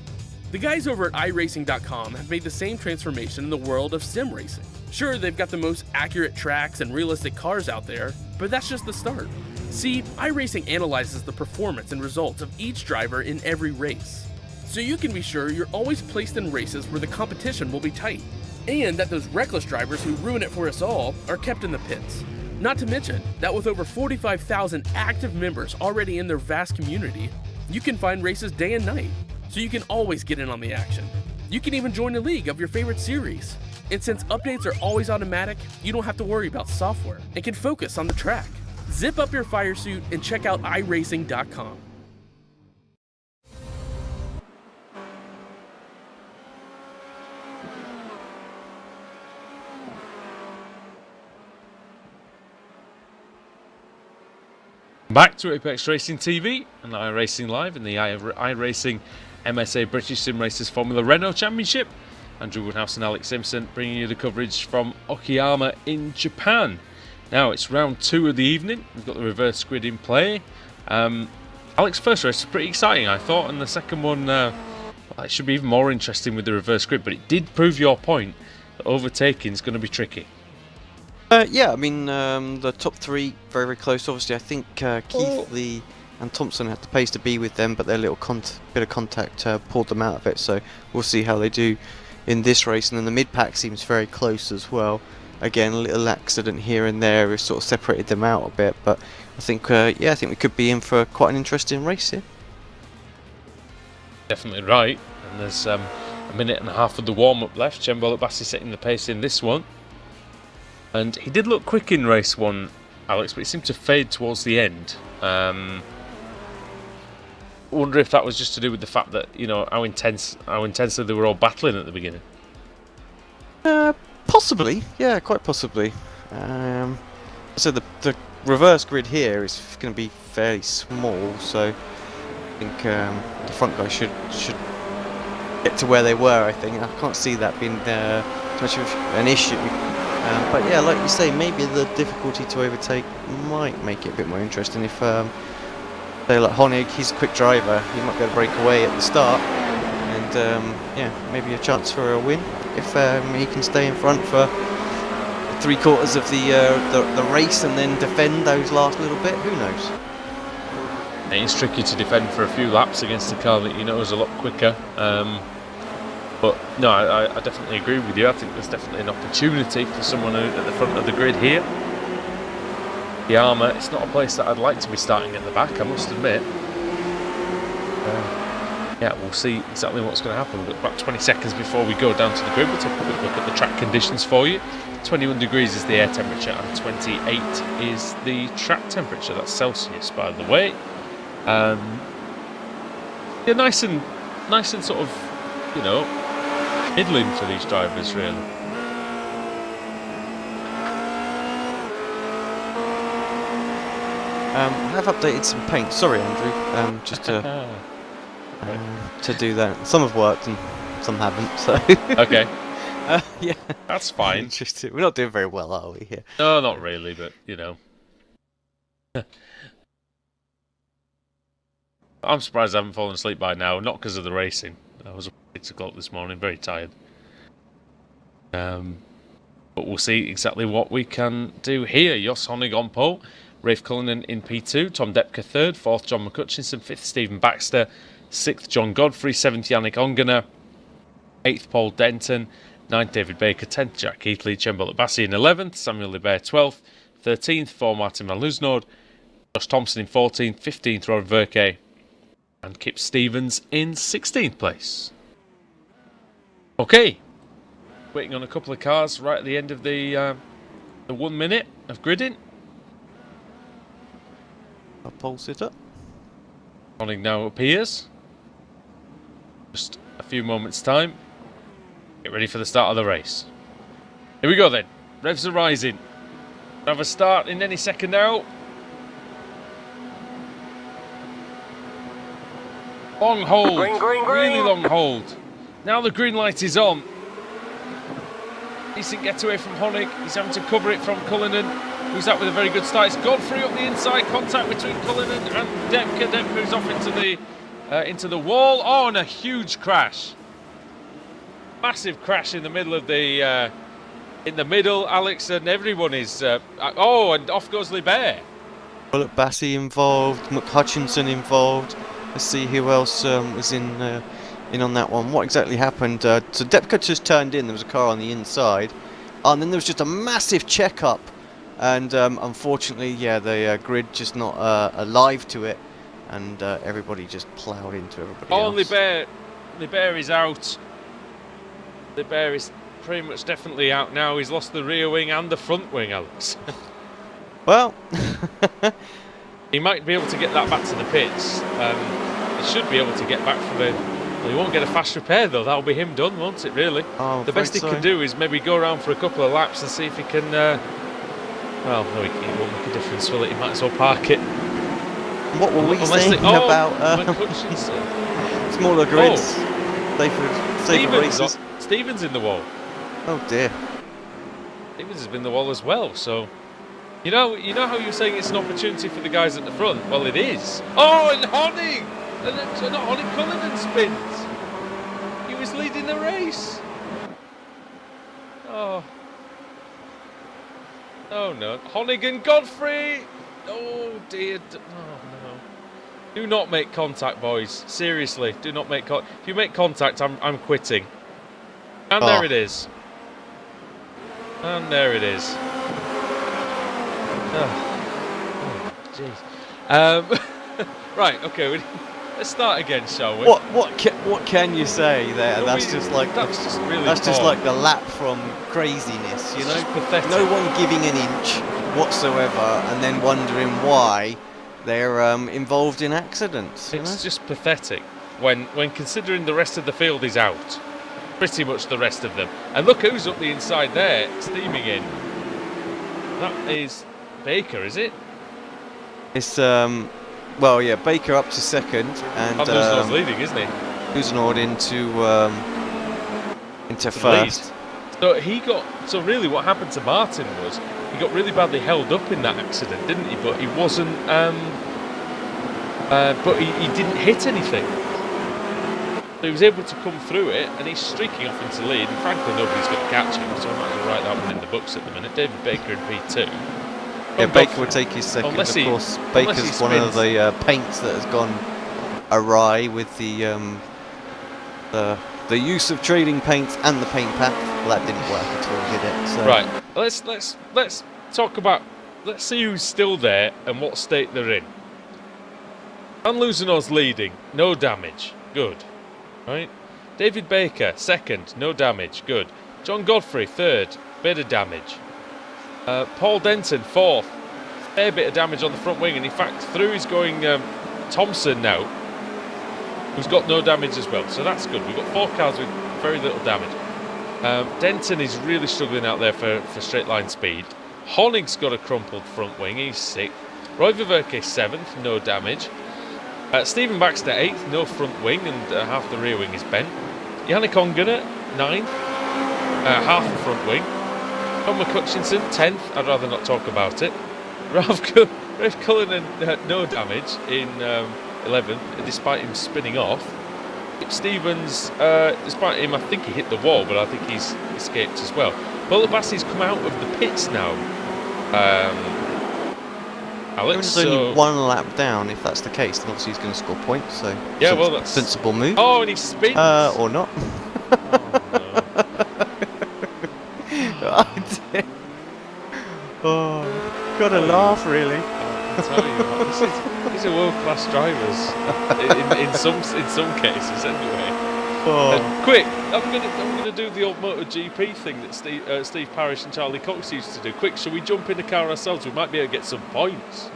The guys over at iRacing.com have made the same transformation in the world of sim racing. Sure, they've got the most accurate tracks and realistic cars out there, but that's just the start. See, iRacing analyzes the performance and results of each driver in every race, so you can be sure you're always placed in races where the competition will be tight, and that those reckless drivers who ruin it for us all are kept in the pits. Not to mention that with over 45,000 active members already in their vast community, you can find races day and night, so you can always get in on the action. You can even join a league of your favorite series. And since updates are always automatic, you don't have to worry about software and can focus on the track. Zip up your fire suit and check out iRacing.com. Back to Apex Racing TV and iRacing Live in the iRacing MSA British Sim Racers Formula Renault Championship. Andrew Woodhouse and Alex Simpson bringing you the coverage from Okayama in Japan. Now it's round 2 of the evening. We've got the reverse grid in play. Alex, first race was pretty exciting, I thought, and the second one it should be even more interesting with the reverse grid. But it did prove your point that overtaking is going to be tricky. Yeah, I mean, the top 3 very, very close. Obviously, I think Keith, Lee, and Thompson had the pace to be with them, but their little bit of contact pulled them out of it. So we'll see how they do in this race. And then the mid-pack seems very close as well. Again, a little accident here and there has sort of separated them out a bit. But I think, I think we could be in for quite an interesting race here. Definitely right. And there's a minute and a half of the warm-up left. Chembol Bassi setting the pace in this one. And he did look quick in race 1, Alex, but it seemed to fade towards the end. I wonder if that was just to do with the fact that, you know, how intensely they were all battling at the beginning. Possibly, yeah, quite possibly. So the reverse grid here is going to be fairly small, so I think the front guys should get to where they were. I think I can't see that being too much of an issue. But yeah, like you say, maybe the difficulty to overtake might make it a bit more interesting. If say like Honig, he's a quick driver, he might be able to break away at the start, and yeah, maybe a chance for a win if he can stay in front for 3/4 of the race and then defend those last little bit. Who knows? It's tricky to defend for a few laps against a car that you know is a lot quicker. But no, I definitely agree with you. I think there's definitely an opportunity for someone at the front of the grid here. Okayama, it's not a place that I'd like to be starting at the back, I must admit. Yeah, we'll see exactly what's going to happen. We've got about 20 seconds before we go down to the grid. We'll take a quick look at the track conditions for you. 21 degrees is the air temperature and 28 is the track temperature. That's Celsius, by the way. Yeah, nice and sort of, you know, middling for these drivers, really. I have updated some paint. Sorry, Andrew. Just to do that. Some have worked and some haven't. So Okay. Yeah, That's fine. interesting. We're not doing very well, are we? Here. No, not really, but you know. I'm surprised I haven't fallen asleep by now. Not because of the racing. I was up at 6 o'clock this morning, very tired. But we'll see exactly what we can do here. Jos Honig on pole, Rafe Cullinan in P2, Tom Depker 3rd, 4th John McCutchinson, 5th Stephen Baxter, 6th John Godfrey, 7th Yannick Ongener, 8th Paul Denton, 9th David Baker, 10th Jack Keithley, Chembol Bassi in 11th, Samuel Libert 12th, 13th for Martin van Loosnoord, Josh Thompson in 14th, 15th Rod Verke, and Kip Stevens in 16th place. Okay, waiting on a couple of cars right at the end of the 1 minute of gridding. I'll pole sit up. Honig now appears. Just a few moments' time. Get ready for the start of the race. Here we go then. Revs are rising. Have a start in any second now. Long hold. Green, green, green. Really long hold. Now the green light is on. Decent getaway from Honig. He's having to cover it from Cullinan. Who's out with a very good start. It's Godfrey up the inside. Contact between Cullinan and Depka. Depka moves off into the wall. Oh, and a huge crash. Massive crash in the middle of the... in the middle, Alex, and everyone is... oh, and off goes Libert. Bullet Bassey involved, McHutchinson involved. Let's see who else was in on that one. What exactly happened? So Depka just turned in. There was a car on the inside. And then there was just a massive check-up. And unfortunately, yeah, the grid just not alive to it. And everybody just ploughed into everybody else. Libert is out. Libert is pretty much definitely out now. He's lost the rear wing and the front wing, Alex. Well... He might be able to get that back to the pits. He should be able to get back for the... Well, he won't get a fast repair, though. That'll be him done, won't it, really? Oh, the best he can do is maybe go around for a couple of laps and see if he can... well, no, it won't make a difference, will it? He might as well park it. What were we saying about smaller grids? Safer races? Stevens in the wall. Oh, dear. Stevens has been in the wall as well, so... You know how you're saying it's an opportunity for the guys at the front? Well, it is. Oh, and Honig! And then, not Honig, Cullinan spins. He was leading the race. Oh. Oh, no. Honig and Godfrey! Oh, dear. Oh, no. Do not make contact, boys. Seriously, do not make contact. If you make contact, I'm quitting. And there it is. And there it is. Oh, jeez. Right, okay. Let's start again, shall we? What can you say there? Well, that's just like the lap from craziness, you know. It's pathetic. No one giving an inch whatsoever, and then wondering why they're involved in accidents. It's just pathetic when considering the rest of the field is out. Pretty much the rest of them. And look who's up the inside there, steaming in. That is Baker, is it? It's well, yeah, Baker up to second, and Luzon's leading, isn't he? Luzon into first. So really, what happened to Martin was he got really badly held up in that accident, didn't he? But he wasn't. But he didn't hit anything. So he was able to come through it, and he's streaking off into lead. And frankly, nobody's going to catch him, so I might as well write that one in the books at the minute. David Baker in P2. Yeah, Baker will take his second. Of course, Baker's one of the paints that has gone awry with the use of trading paints and the paint pack. Well, that didn't work at all, did it? So. Right. Let's talk about. Let's see who's still there and what state they're in. Van Luzeno's leading, no damage, good. Right. David Baker second, no damage, good. John Godfrey third, bit of damage. Paul Denton fourth, fair bit of damage on the front wing, and in fact through is going Thompson now, who's got no damage as well, so that's good. We've got 4 cars with very little damage. Denton is really struggling out there for straight line speed. Honig's got a crumpled front wing, he's 6th. Roy Viverke 7th, no damage. Stephen Baxter 8th, no front wing, and half the rear wing is bent. Yannick Ongena 9th, half the front wing. Tom McHutchinson 10th, I'd rather not talk about it. Ralph Cullinan no damage in 11th, despite him spinning off. Stevens, despite him, I think he hit the wall, but I think he's escaped as well. Bullet Bassey's come out of the pits now. Alex, there's only 1 lap down. If that's the case, then obviously he's going to score points. So yeah, well, that's a sensible move. Oh, and he spins. Or not. Oh, gotta laugh, really. I'll tell you, these are world-class drivers in some cases, anyway. Oh. Quick, I'm gonna do the old MotoGP thing that Steve Parrish and Charlie Cox used to do. Quick, shall we jump in the car ourselves? We might be able to get some points.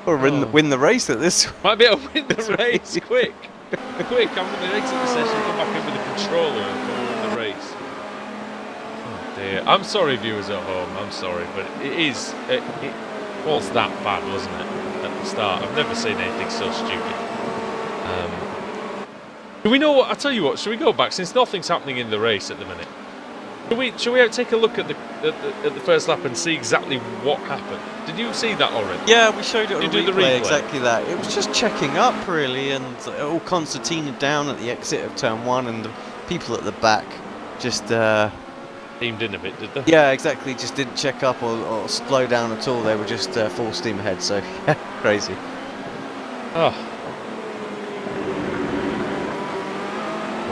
Or win the race at this. Might be able to win the race, quick. Quick, I'm going to exit the session, come back in with the controller and go win the race. Oh dear. I'm sorry, viewers at home, I'm sorry, but it was that bad, wasn't it, at the start? I've never seen anything so stupid. Do we know what? I'll tell you what, should we go back, since nothing's happening in the race at the minute? Should we take a look at the first lap and see exactly what happened? Did you see that already? Yeah, we showed it on Did you do the replay, replay? exactly that. It was just checking up, really, and all concertina down at the exit of turn 1, and the people at the back just... Teamed in a bit, did they? Yeah, exactly, just didn't check up or slow down at all. They were just full steam ahead, so crazy. Oh.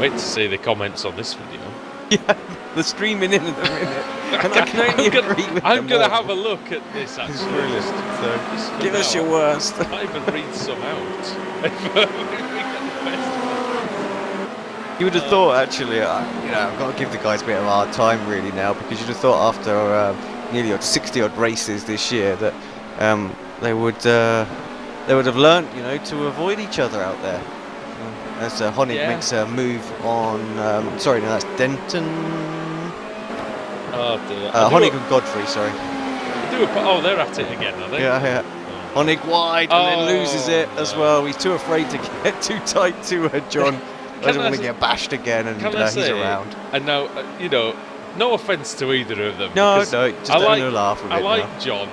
Wait to see the comments on this video. Yeah, they're streaming in at the minute. And I can only agree with I'm them going to all. have a look at this, actually. It's brilliant. So, Just give us your worst. I might even read some out. You would have thought, actually, I've got to give the guys a bit of a hard time, really, now, because you'd have thought after nearly 60-odd races this year that they would have learnt, to avoid each other out there. As Honig makes a move on, sorry, no, that's Denton. Oh dear. Honig and Godfrey, sorry. They're at it again, are they? Yeah. Honig wide and then loses it as well. He's too afraid to get too tight to John. Doesn't want to get bashed again, and he's around. And now, no offence to either of them. No, just having a laugh with it. I like John,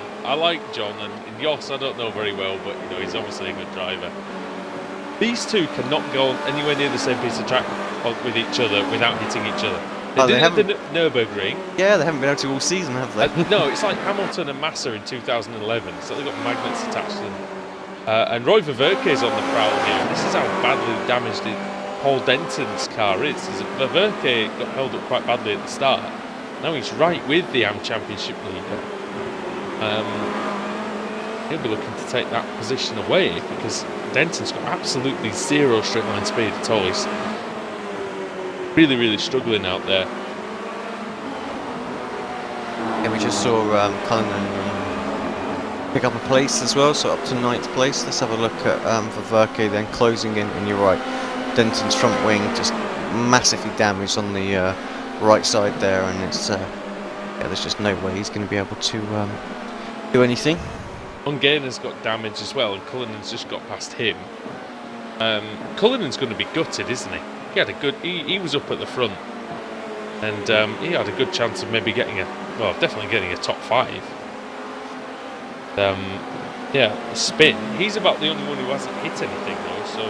and Jos I don't know very well, but he's obviously a good driver. These two cannot go anywhere near the same piece of track with each other without hitting each other. They did it at the Nürburgring. Yeah, they haven't been able to all season, have they? No, it's like Hamilton and Massa in 2011. So they've got magnets attached to them. And Roy Ververke is on the prowl here. This is how badly damaged Paul Denton's car is. Ververke got held up quite badly at the start. Now he's right with the AM Championship leader. He'll be looking to take that position away because Denton's got absolutely zero straight line speed at all. He's really, really struggling out there. Yeah, we just saw Cullinan pick up a place as well, so up to 9th place. Let's have a look at Ververke then closing in, and you're right. Denton's front wing just massively damaged on the right side there, and it's there's just no way he's going to be able to do anything. Ungainer's got damage as well, and Cullinan's just got past him. Cullinan's going to be gutted, isn't he? He had a good. He was up at the front, and he had a good chance of maybe definitely getting a top 5. A spin. He's about the only one who hasn't hit anything though, so.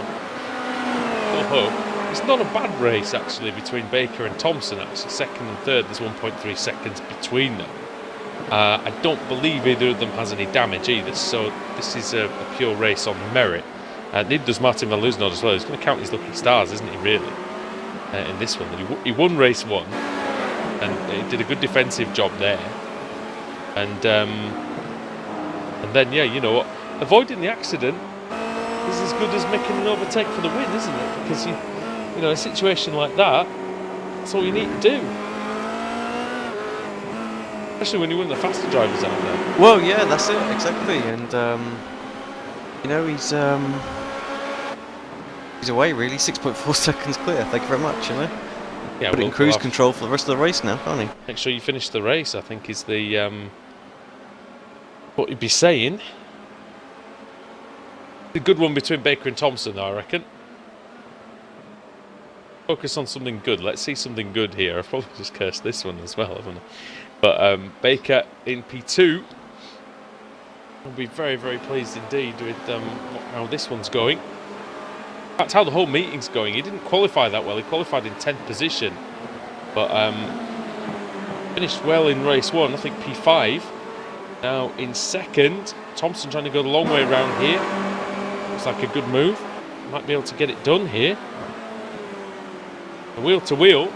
It's not a bad race actually between Baker and Thompson. Actually, 2nd and 3rd, there's 1.3 seconds between them. I don't believe either of them has any damage either, so this is a pure race on merit. Neither does Martin Van Loosenhout as well. He's going to count his lucky stars, isn't he, really, in this one. He won race 1, and he did a good defensive job there. And then, avoiding the accident is as good as making an overtake for the win, isn't it? Because, a situation like that, that's all you need to do. Especially when you're one of the faster drivers out there. Well, yeah, that's it, exactly. And, he's away, really. 6.4 seconds clear. Thank you very much, Yeah, put it in cruise control for the rest of the race now, can't he? Make sure you finish the race, I think, is the what you'd be saying. A good one between Baker and Thompson, though, I reckon. Focus on something good. Let's see something good here. I've probably just cursed this one as well, haven't I? But Baker in P2. I'll be very, very pleased indeed with how this one's going. In fact, how the whole meeting's going. He didn't qualify that well. He qualified in 10th position. But finished well in race 1. I think P5. Now in 2nd. Thompson trying to go the long way around here. Looks like a good move. Might be able to get it done here. Wheel to wheel.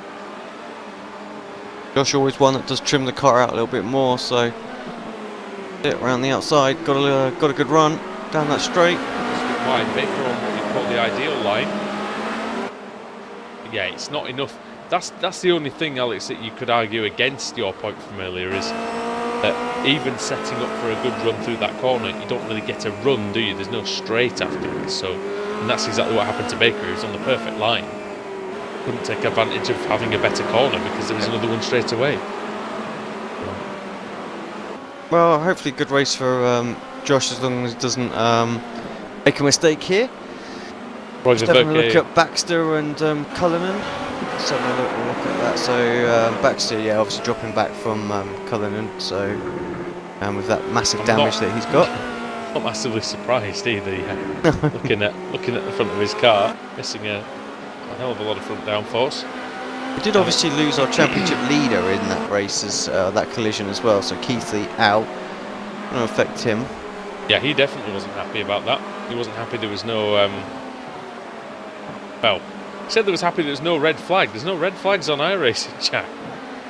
Josh always one that does trim the car out a little bit more, so around the outside, got a good run down that straight. Wide Baker on what we call the ideal line. Yeah, it's not enough. That's the only thing, Alex, that you could argue against your point from earlier is even setting up for a good run through that corner, you don't really get a run, do you? There's no straight afterwards. So, and that's exactly what happened to Baker. He was on the perfect line. Couldn't take advantage of having a better corner because there was another one straight away. Well, hopefully good race for Josh as long as he doesn't make a mistake here. Just having a look at Baxter and Cullinan. Let's have a look at that. So Baxter, yeah, obviously dropping back from Cullinan. So with that massive damage that he's got. Not massively surprised either. Yeah. looking at the front of his car, missing a hell of a lot of front downforce. We did obviously lose our championship leader in that race, as that collision as well. So Keithley out. Going to affect him. Yeah, he definitely wasn't happy about that. He wasn't happy there was no. Well, he said there was happy there was no red flag. There's no red flags on iRacing, Jack.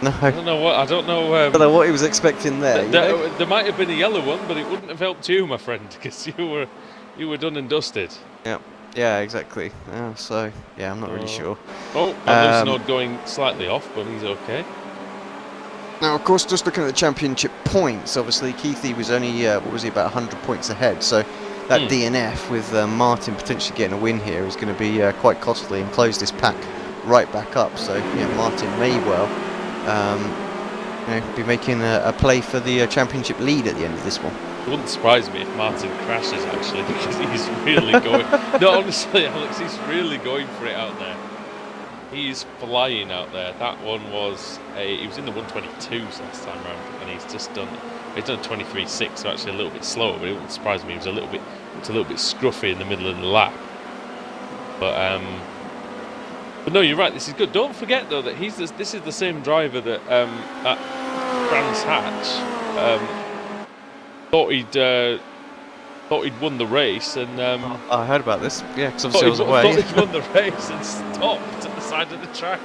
No. I don't know what. I don't know what he was expecting there. There might have been a yellow one, but it wouldn't have helped you, my friend, because you were done and dusted. Yep. Yeah, exactly. So yeah, I'm not really sure. Oh, Nord going slightly off, but he's okay. Now, of course, just looking at the championship points, obviously Keithley was only what was he, about 100 points ahead. So that DNF with Martin potentially getting a win here is going to be quite costly and close this pack right back up. So yeah, Martin may well be making a play for the championship lead at the end of this one. It wouldn't surprise me if Martin crashes, actually, because he's really going. No, honestly, Alex, he's really going for it out there. He's flying out there. That one was he was in the 122s last time round, and he's done a 23.6, so actually a little bit slower. But it wouldn't surprise me. He was a little bit scruffy in the middle of the lap. But no, you're right. This is good. Don't forget though that this is the same driver that at Brands Hatch thought he'd won the race, and I heard about this. Yeah, because obviously I was away. Thought he'd won the race and stopped at the side of the track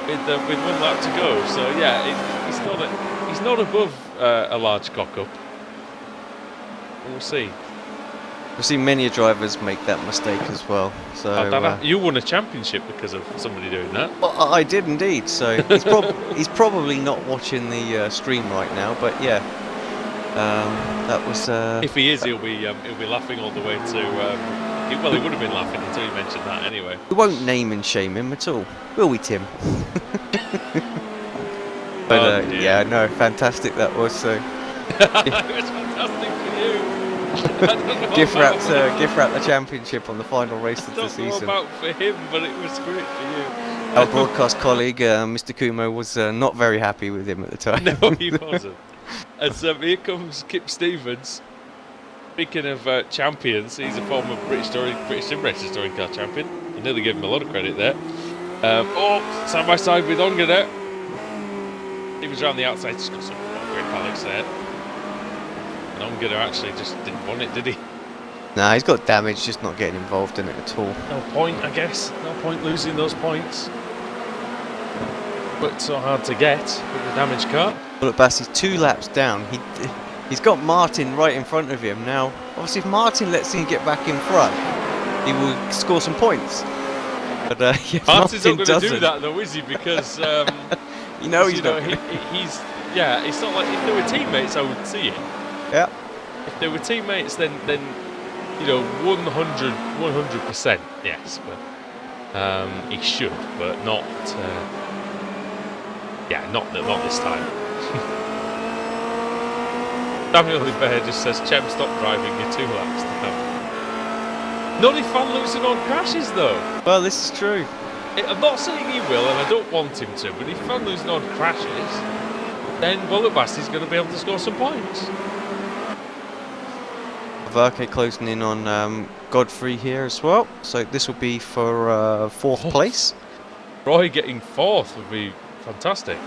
with 1 lap to go. So yeah, he's not above a large cock up. We'll see. We've seen many drivers make that mistake as well. So you won a championship because of somebody doing that. Well, I did indeed. So he's probably not watching the stream right now. But yeah, that was. If he is, he'll be laughing all the way to. Well, he would have been laughing until you mentioned that. Anyway, we won't name and shame him at all, will we, Tim? But yeah, no, fantastic that was. So it was fantastic for you. Gift wrap the championship on the final race of the season. Not about for him, but it was great for you. Our broadcast colleague, Mr. Kumo, was not very happy with him at the time. No, he wasn't. And here comes Kip Stevens. Speaking of champions, he's a former British Sim Racers touring car champion. I nearly gave him a lot of credit there. Side by side with Onga there. He was around the outside, just got some great Alex there. Onga actually just didn't want it, did he? Nah, he's got damage, just not getting involved in it at all. No point, I guess. No point losing those points. But so hard to get with the damage car. Well, look, Bass, he's 2 laps down. He's got Martin right in front of him. Now, obviously, if Martin lets him get back in front, he will score some points. But yeah, Martin's not going to do that, though, is he? Because he's not. It's not like if they were teammates, I would see it. Yeah. If they were teammates, then 100%, yes, but he should, but not. Not this time. Samuel Bear just says, "Chem, stop driving. You're 2 laps now." Not if Van Loosenhoorn crashes, though. Well, this is true. I'm not saying he will, and I don't want him to. But if Van Loosenhoorn crashes, then Basti's going to be able to score some points. Verke closing in on Godfrey here as well, so this will be for 4th place. Roy getting 4th would be fantastic.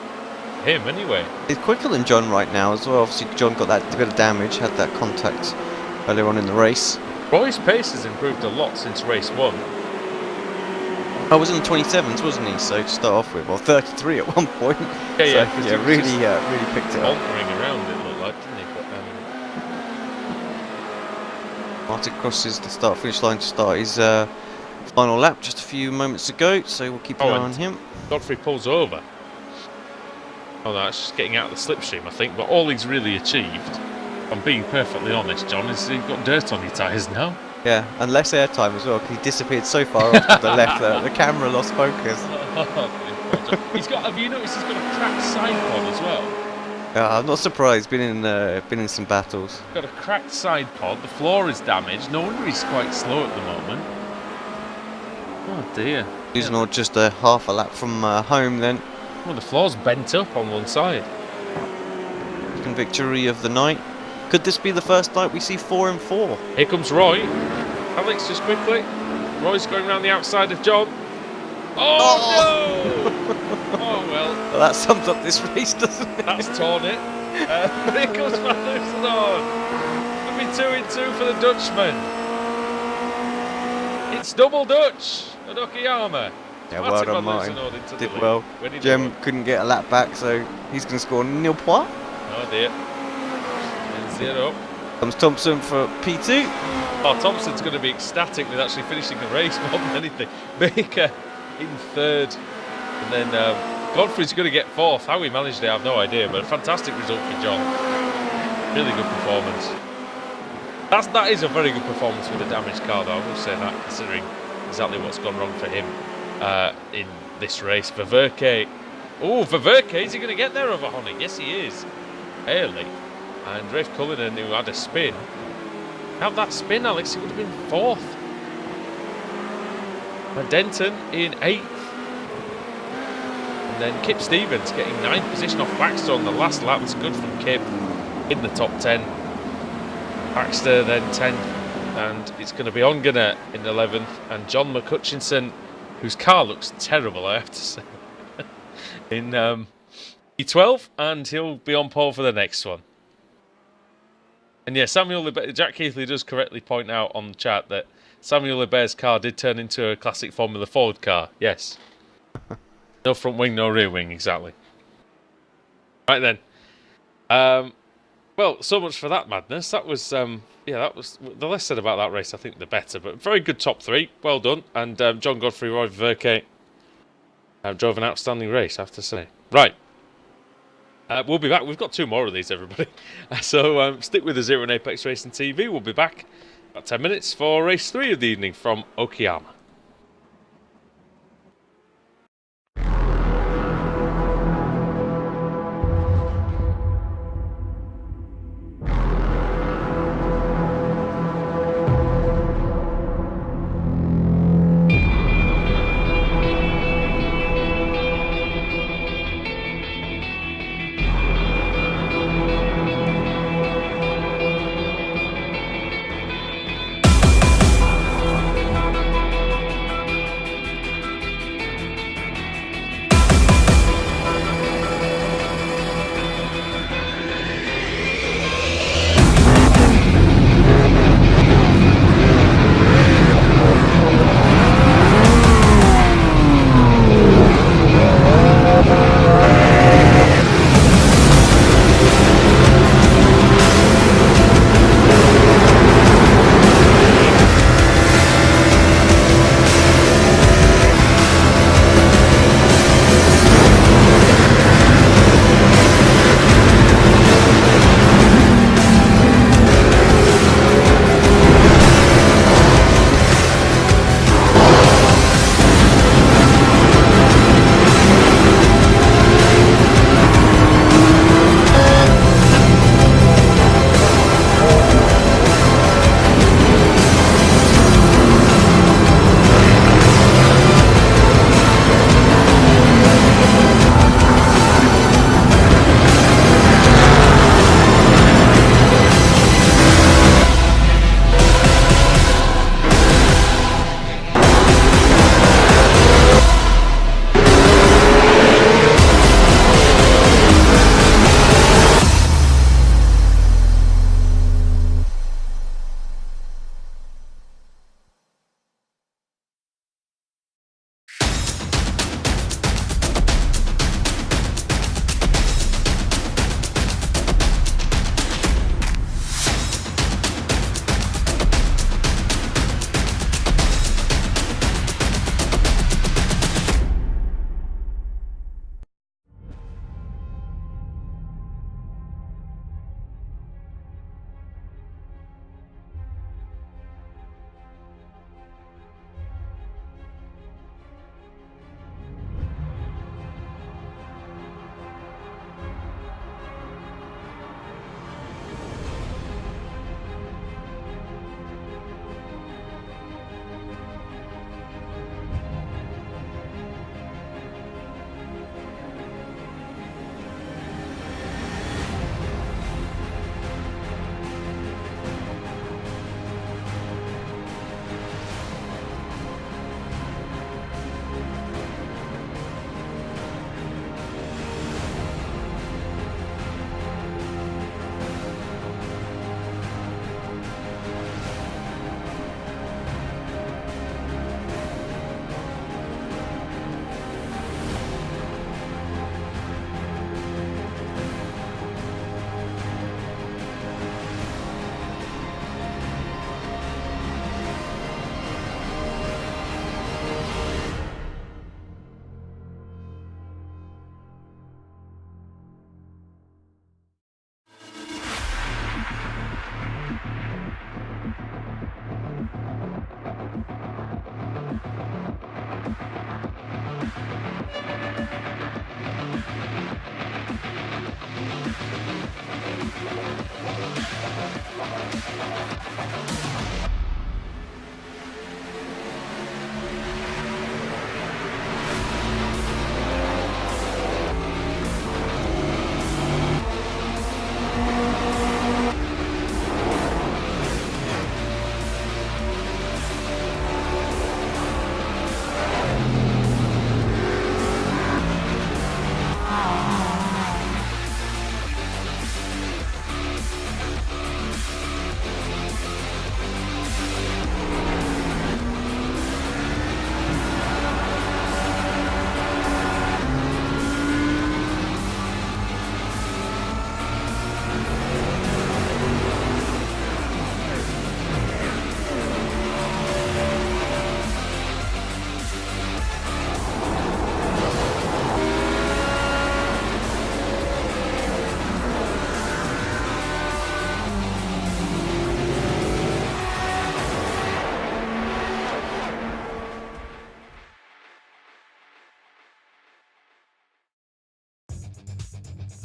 Him anyway. He's quicker than John right now as well. Obviously John got that bit of damage, had that contact earlier on in the race. Roy's pace has improved a lot since race 1. I was in the 27s, wasn't he? So to start off with, well, 33 at one point. Yeah, so, really picked it up. Altering around, it looked like, didn't he? But, Martin crosses the start-finish line to start his final lap just a few moments ago, so we'll keep an eye on him. Godfrey pulls over. Oh, no, that's just getting out of the slipstream, I think. But all he's really achieved, if I'm being perfectly honest, John, is you've got dirt on your tyres now. Yeah, and less airtime as well, because he disappeared so far off to the left that the camera lost focus. He's got. Have you noticed he's got a cracked side pod as well? Yeah, I'm not surprised. Been in some battles. Got a cracked side pod. The floor is damaged. No wonder he's quite slow at the moment. Oh dear. He's not just a half a lap from home then. Well, the floor's bent up on one side. Second victory of the night. Could this be the first night we see 4 and 4? Here comes Roy. Alex, just quickly. Roy's going around the outside of John. Oh, no! Oh, well. That sums up this race, doesn't it? That's torn it. Here comes Van Nistelrooy. Could be 2 in 2 for the Dutchman. It's double Dutch at Okayama. Yeah, well done, Martin. Did well. Jem couldn't get a lap back, so he's going to score nil point. Oh dear. And 0. Comes Thompson for P2. Oh, Thompson's going to be ecstatic with actually finishing the race more than anything. Baker in 3rd. And then Godfrey's going to get 4th. How he managed it, I have no idea, but a fantastic result for John. Really good performance. That is a very good performance with a damaged car, though. I will say that, considering exactly what's gone wrong for him in this race. Ververke. Oh, Ververke, is he going to get there over Honig? Yes, he is. Early. And Rafe Cullinan, who had a spin. Have that spin, Alex, he would have been 4th. And Denton in 8th. And then Kip Stevens getting 9th position off Baxter on the last lap. It's good from Kip in the top 10. Baxter then 10th, and it's going to be Ongener in 11th, and John McCutchinson, whose car looks terrible, I have to say, in E12, and he'll be on pole for the next one. And yeah, Jack Keithley does correctly point out on the chat that Samuel Lebert's car did turn into a classic Formula Ford car. Yes. No front wing, no rear wing, exactly. Right then. Well, so much for that madness. That was, that was the less said about that race, I think, the better. But very good top 3, well done. And John Godfrey, Roy Verke drove an outstanding race, I have to say. Right, we'll be back. We've got 2 more of these, everybody. So stick with us here on Apex Racing TV. We'll be back about 10 minutes for race 3 of the evening from Okayama.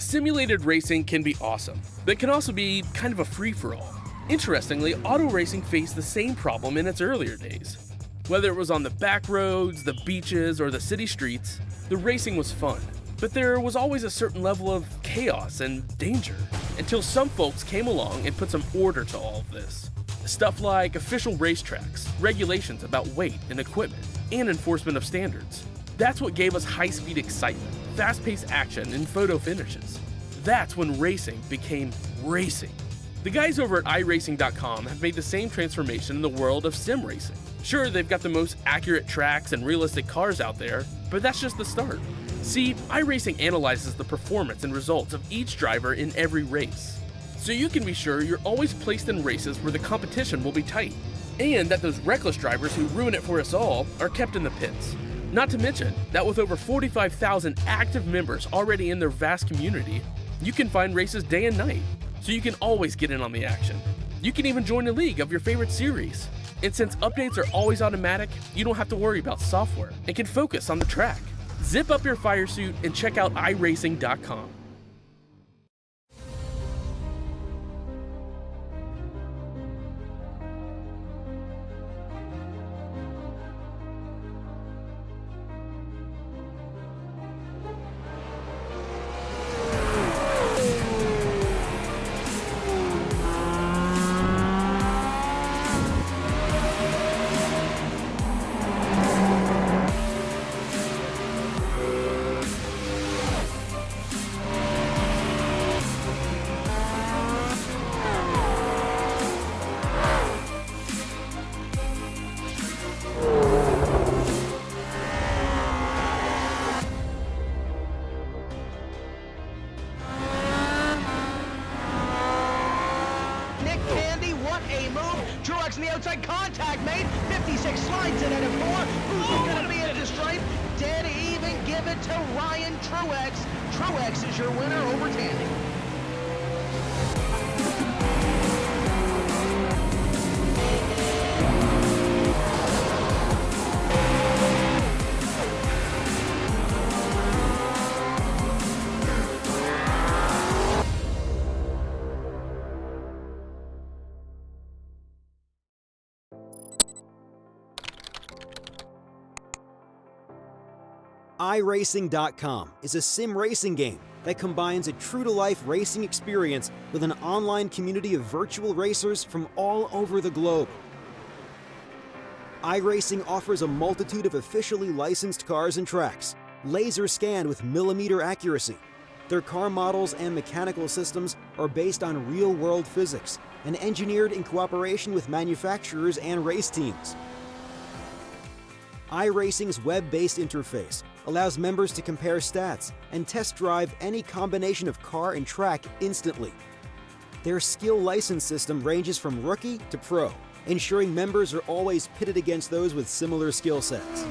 Simulated racing can be awesome, but it can also be kind of a free-for-all. Interestingly, auto racing faced the same problem in its earlier days. Whether it was on the back roads, the beaches, or the city streets, the racing was fun. But there was always a certain level of chaos and danger, until some folks came along and put some order to all of this. Stuff like official racetracks, regulations about weight and equipment, and enforcement of standards. That's what gave us high-speed excitement, fast-paced action, and photo finishes. That's when racing became racing. The guys over at iRacing.com have made the same transformation in the world of sim racing. Sure, they've got the most accurate tracks and realistic cars out there, but that's just the start. See, iRacing analyzes the performance and results of each driver in every race, so you can be sure you're always placed in races where the competition will be tight, and that those reckless drivers who ruin it for us all are kept in the pits. Not to mention that with over 45,000 active members already in their vast community, you can find races day and night, so you can always get in on the action. You can even join a league of your favorite series. And since updates are always automatic, you don't have to worry about software and can focus on the track. Zip up your fire suit and check out iRacing.com. On the outside, contact made. 56 slides in at a 4. Who's going to be at the stripe? Dead even. Give it to Ryan Truex. Truex is your winner over Tandy. iRacing.com is a sim racing game that combines a true-to-life racing experience with an online community of virtual racers from all over the globe. iRacing offers a multitude of officially licensed cars and tracks, laser scanned with millimeter accuracy. Their car models and mechanical systems are based on real-world physics and engineered in cooperation with manufacturers and race teams. iRacing's web-based interface allows members to compare stats and test drive any combination of car and track instantly. Their skill license system ranges from rookie to pro, ensuring members are always pitted against those with similar skill sets.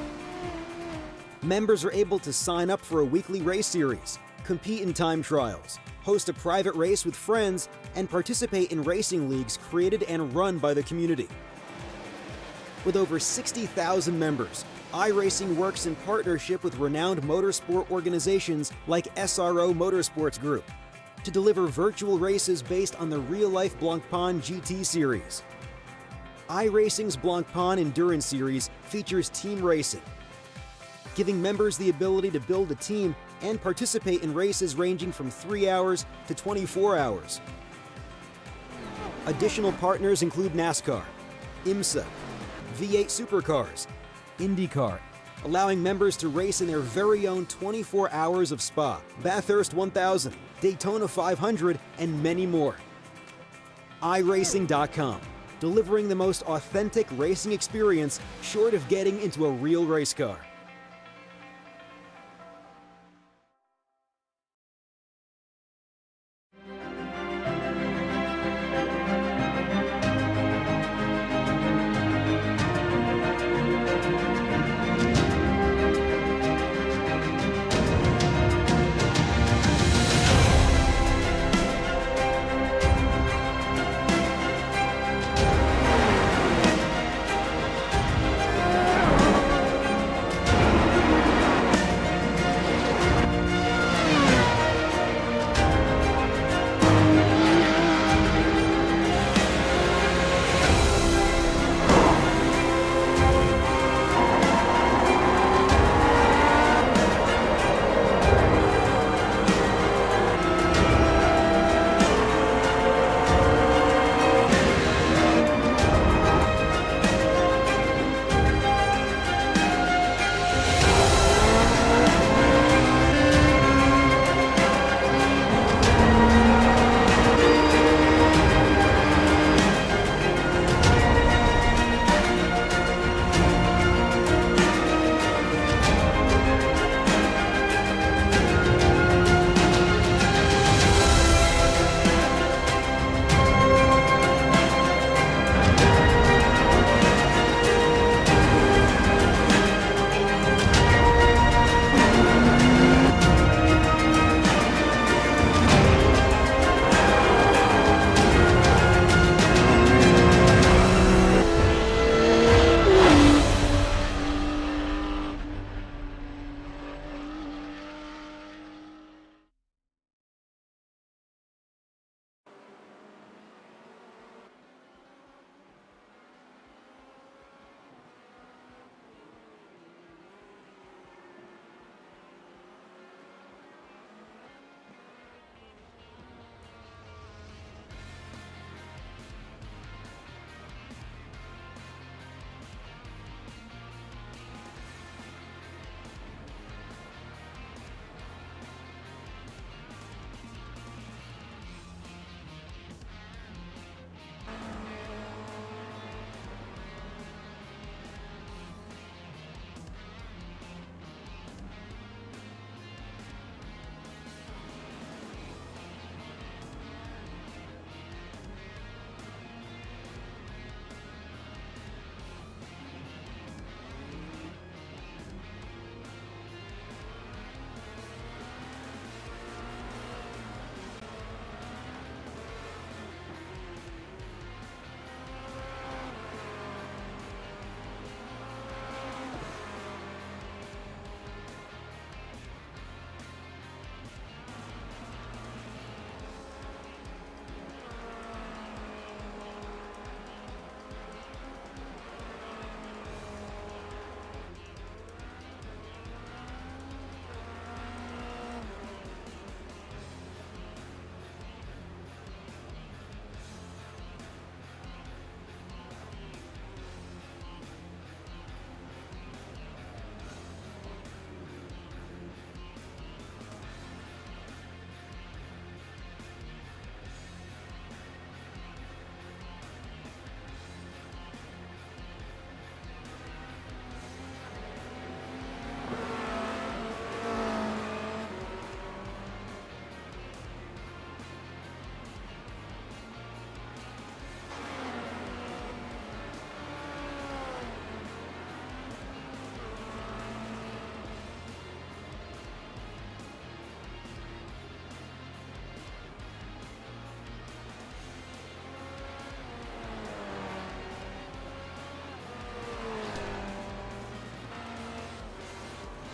Members are able to sign up for a weekly race series, compete in time trials, host a private race with friends, and participate in racing leagues created and run by the community. With over 60,000 members, iRacing works in partnership with renowned motorsport organizations like SRO Motorsports Group to deliver virtual races based on the real-life Blancpain GT series. iRacing's Blancpain Endurance Series features team racing, giving members the ability to build a team and participate in races ranging from 3 hours to 24 hours. Additional partners include NASCAR, IMSA, V8 Supercars, IndyCar, allowing members to race in their very own 24 hours of Spa, Bathurst 1000, Daytona 500, and many more. iRacing.com, delivering the most authentic racing experience short of getting into a real race car.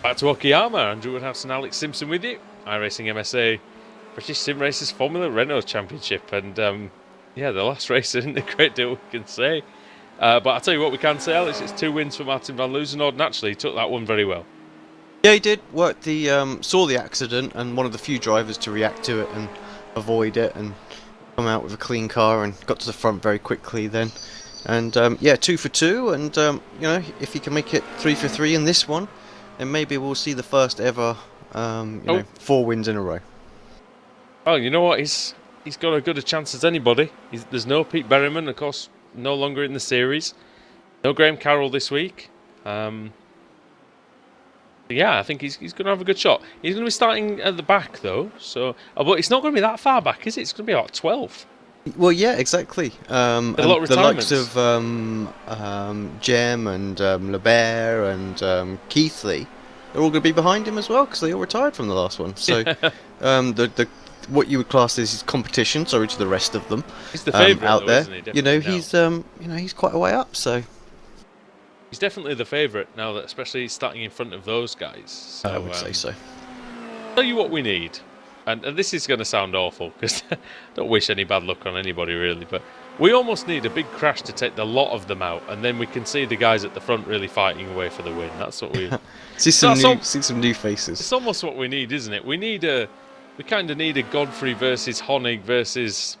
Back to Okayama, Andrew Woodhouse and Alex Simpson with you. iRacing MSA British Sim Racers Formula Renault Championship. And yeah, the last race isn't a great deal we can say. But I'll tell you what we can say, Alex, it's 2 wins for Martin van Loozenhoorn, and actually he took that one very well. Yeah, he did. Worked the saw the accident and one of the few drivers to react to it and avoid it and come out with a clean car and got to the front very quickly then. And yeah, 2 for 2, and you know, if he can make it 3 for 3 in this one, then maybe we'll see the first ever you know, 4 wins in a row. Oh, you know what? He's got as good a chance as anybody. There's no Pete Berryman, of course, no longer in the series. No Graham Carroll this week. Yeah, I think he's going to have a good shot. He's going to be starting at the back though, so but it's not going to be that far back, is it? It's going to be about 12. Well, yeah, exactly. A lot of the likes retirements. of Jem and LeBert and Keithley, they're all going to be behind him as well because they all retired from the last one. So the what you would class as his competition, sorry, to the rest of them, He's the favourite out though, there. isn't he? You know, Definitely he's quite a way up. So he's definitely the favourite now, that especially starting in front of those guys. So, I would say so. Tell you what we need, and this is going to sound awful because I don't wish any bad luck on anybody really, but we almost need a big crash to take the lot of them out, and then we can see the guys at the front really fighting away for the win. That's what we see some new faces. It's almost what we need, isn't it? We kind of need a Godfrey versus Honig versus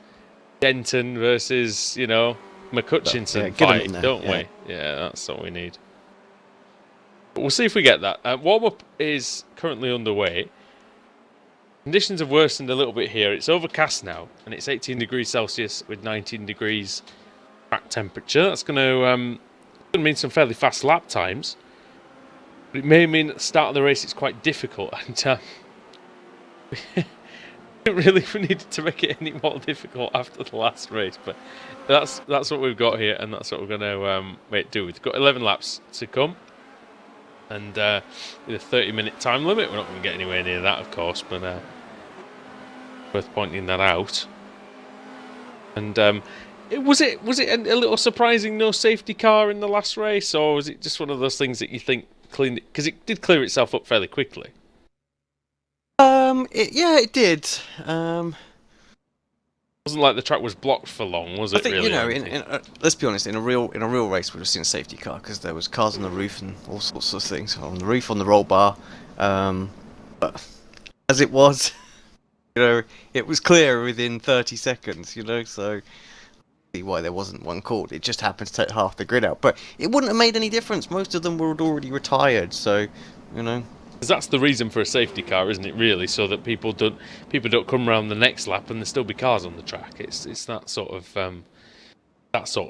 Denton versus, you know, McCutchinson fight, don't we? Yeah, that's what we need. But we'll see if we get that. Warm-up is currently underway. Conditions have worsened a little bit here. It's overcast now, and it's 18 degrees Celsius with 19 degrees track temperature. That's going to mean some fairly fast lap times. But it may mean at the start of the race it's quite difficult. And really, we needed to make it any more difficult after the last race, but that's what we've got here, and that's what we're going to do. We've got 11 laps to come, and with a 30-minute time limit. We're not going to get anywhere near that, of course, but worth pointing that out. And was it a little surprising no safety car in the last race, or was it just one of those things that you think cleaned it, because it did clear itself up fairly quickly? It did. Wasn't like the track was blocked for long, was it? I think really, you know, let's be honest, in a real race, we'd have seen a safety car because there was cars on the roof and all sorts of things on the roof, on the roll bar. But as it was, you know, it was clear within 30 seconds. You know, so see why there wasn't one called. It just happened to take half the grid out, but it wouldn't have made any difference. Most of them were already retired, so you know. Because that's the reason for a safety car, isn't it? Really, so that people don't come around the next lap and there still be cars on the track. It's that sort of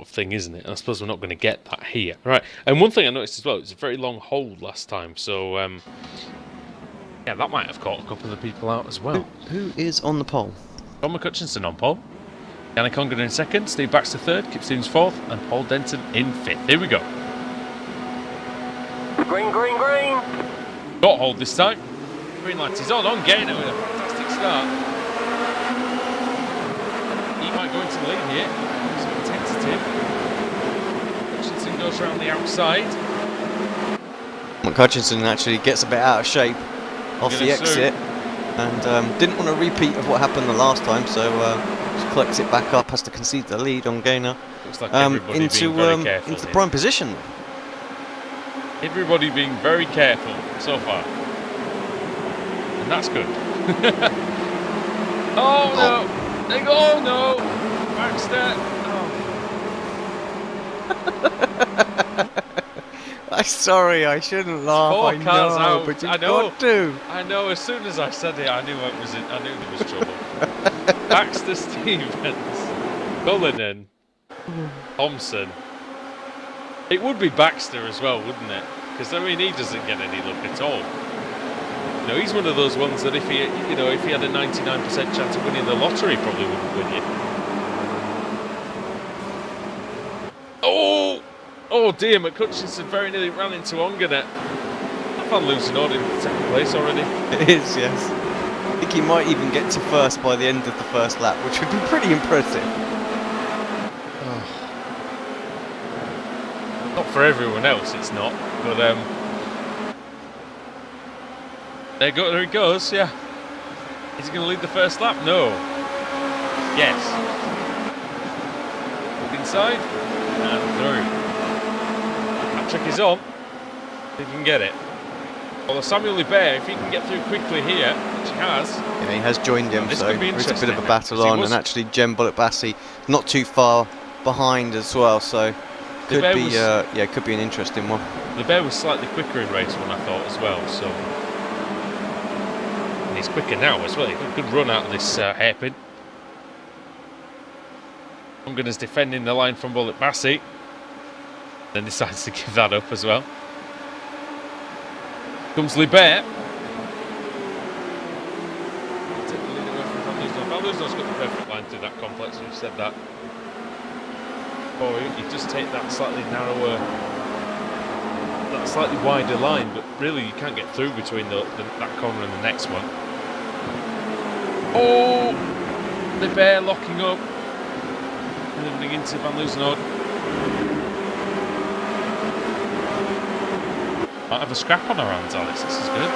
thing, isn't it? And I suppose we're not going to get that here, right? And one thing I noticed as well, it was a very long hold last time, so yeah, that might have caught a couple of the people out as well. Who is on the pole? John McCutchinson on pole, Yannick Ongren in second, Steve Baxter third, Kip Stevens fourth, and Paul Denton in fifth. Here we go. Green, green, green. Got hold this time. Green light is on Gainer with a fantastic start. He might go into the lead here. He's a bit tentative. Hutchinson goes around the outside. McCutchinson actually gets a bit out of shape off the exit, and didn't want a repeat of what happened the last time, so just collects it back up, has to concede the lead on Gainer. Looks like everybody into being very careful into the here. prime position. Everybody being very careful so far. And that's good. Oh no! They go, oh no! Baxter! Oh. I'm sorry, I shouldn't laugh. Four I cars know, out. but you've I know. got to. I know, as soon as I said it, I knew there was trouble. Baxter, Stevens, Cullinan, Thompson. It would be Baxter as well, wouldn't it? Because I mean, he doesn't get any luck at all. You know, he's one of those ones that if he had a 99% chance of winning the lottery, probably wouldn't win it. Oh dear, McCutchinson very nearly ran into Onganet. Van Loozenhoorn in second place already. It is, yes. I think he might even get to first by the end of the first lap, which would be pretty impressive. Not for everyone else, it's not. But There he goes, yeah. Is he going to lead the first lap? No. Yes. Look inside and through. That trick is on. If he can get it. Well, Samuel Libert, if he can get through quickly here, which he has. Yeah, he has joined him, This so could be there's a bit of a interesting, battle 'cause he on, was- and actually Jem Bullock-Bassey not too far behind as well, so could Libert be was- yeah, could be an interesting one. Libert was slightly quicker in race one, I thought, as well, so. And he's quicker now as well. He got a good run out of this hairpin. Ungunner's defending the line from Bullock-Bassey. Then decides to give that up as well. Comes Libert. Take the lead away from Van Loosenhoff. Van Loosenhoff's got the perfect line through that complex, we've said that. Or you just take that slightly narrower, that slightly wider line, but really you can't get through between that corner and the next one. Oh! Libert locking up. Moving into Van Loosenhoff. Might have a scrap on our hands, Alex. This is good.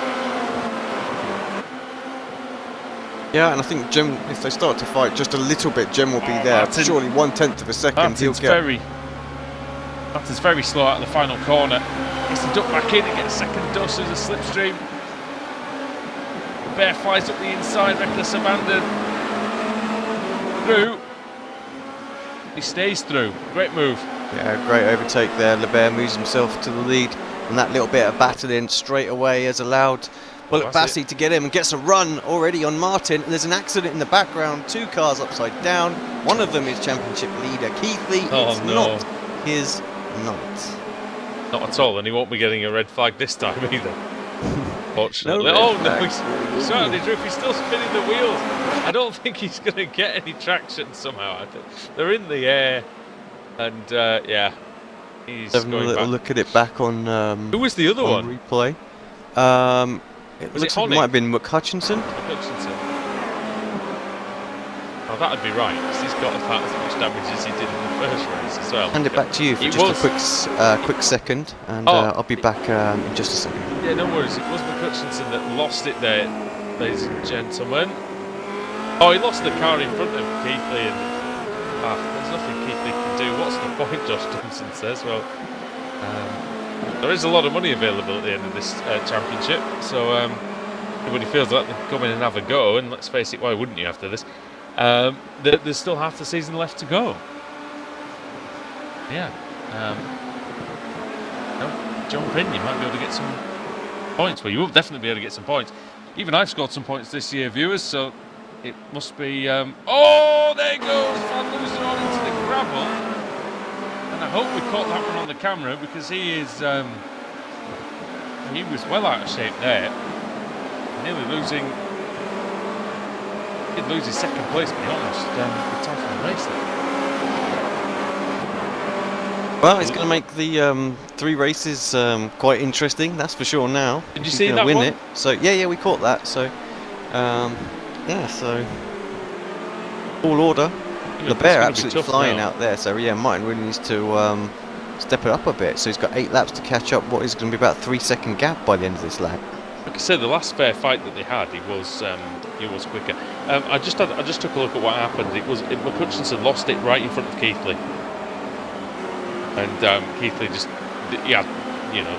Yeah, and I think Jem, if they start to fight just a little bit, Jem will be there. Martin- Surely 1/10 of a second he'll Martin's get. very slow out of the final corner. Gets to duck back in and get a second dose as a slipstream. Bear flies up the inside, reckless abandon. Through. He stays through. Great move. Yeah, great overtake there. Libert moves himself to the lead, and that little bit of battling straight away has allowed Bullock-Bassey to get him and gets a run already on Martin. And there's an accident in the background, 2 cars upside down. One of them is championship leader Keithley. Oh, it's no. not his night. Not at all, and he won't be getting a red flag this time either. Fortunately. red Oh no, flag. he's certainly drift. He's still spinning the wheels. I don't think he's going to get any traction somehow. I think they're in the air, and yeah, he's Having a going little back. look at it back on Who was the other on one? replay. It Was looks it like it Honig? might have been McHutchinson. Hutchinson. Oh, that'd be right, because he's got about as much damage as he did in the first race as well. Hand it back to you for It just was- a quick second, and Oh. I'll be back in just a second. Yeah, no worries. It was McHutchinson that lost it there, ladies and gentlemen. Oh, he lost the car in front of Keithley, and there's nothing Keithley can do. What's the point, Josh Thompson says? Well, there is a lot of money available at the end of this championship, so everybody feels like they can come in and have a go, and let's face it, why wouldn't you after this? There's still half the season left to go. Yeah. Jump in, you might be able to get some points. Well, you will definitely be able to get some points. Even I've scored some points this year, viewers, so it must be... oh, there goes Van Loosenhoff into the gravel. And I hope we caught that one on the camera, because he is... he was well out of shape there. Nearly losing... He did lose his second place, but he almost retired from the race there. Well, it's going to make the 3 races quite interesting, that's for sure now. Did you He's see gonna that win one? it. So yeah, we caught that. So yeah, so all order. Yeah, The that's bear gonna be absolutely tough flying now. out there. So yeah, Martin really needs to step it up a bit. So he's got 8 laps to catch up. What is going to be about a 3-second gap by the end of this lap. Like I said, the last fair fight that they had, he was quicker. I just took a look at what happened. McHutchinson lost it right in front of Keithley, and Keithley just he had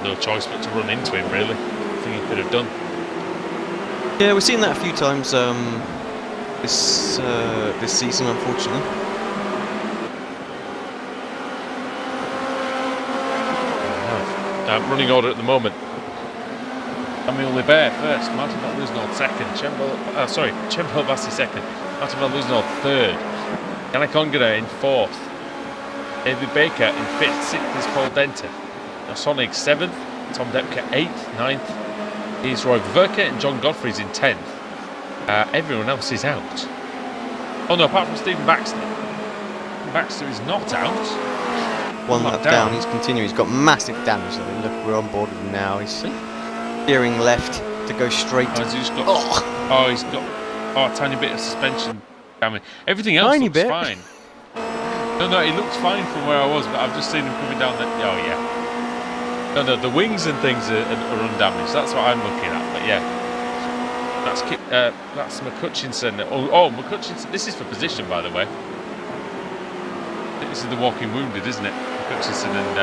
no choice but to run into him. Really, thing he could have done. Yeah, we've seen that a few times this season, unfortunately. Running order at the moment. Samuel Libert first, Martin Van Loosenhoff second, Jem Bullock-Bassey second, Martin Van Loosenhoff third, Yannick Ongeda in fourth, David Baker in fifth, sixth is Paul Denter, Sonig seventh, Tom Depke eighth, ninth is Roy Verke, and John Godfrey's in 10th. Everyone else is out. Oh no, apart from Stephen Baxter. Stephen Baxter is not out. One Not lap down. down, he's continuing. He's got massive damage. I mean, look, we're on board with him now. He's steering left to go straight. He's got a tiny bit of suspension damage. Everything else Tiny looks bit? fine. No, he looks fine from where I was, but I've just seen him coming down the... Oh, yeah. No, the wings and things are undamaged. That's what I'm looking at, but yeah. That's McCutchinson. Oh, McCutchinson. This is for position, by the way. I think this is the walking wounded, isn't it? McCutchinson and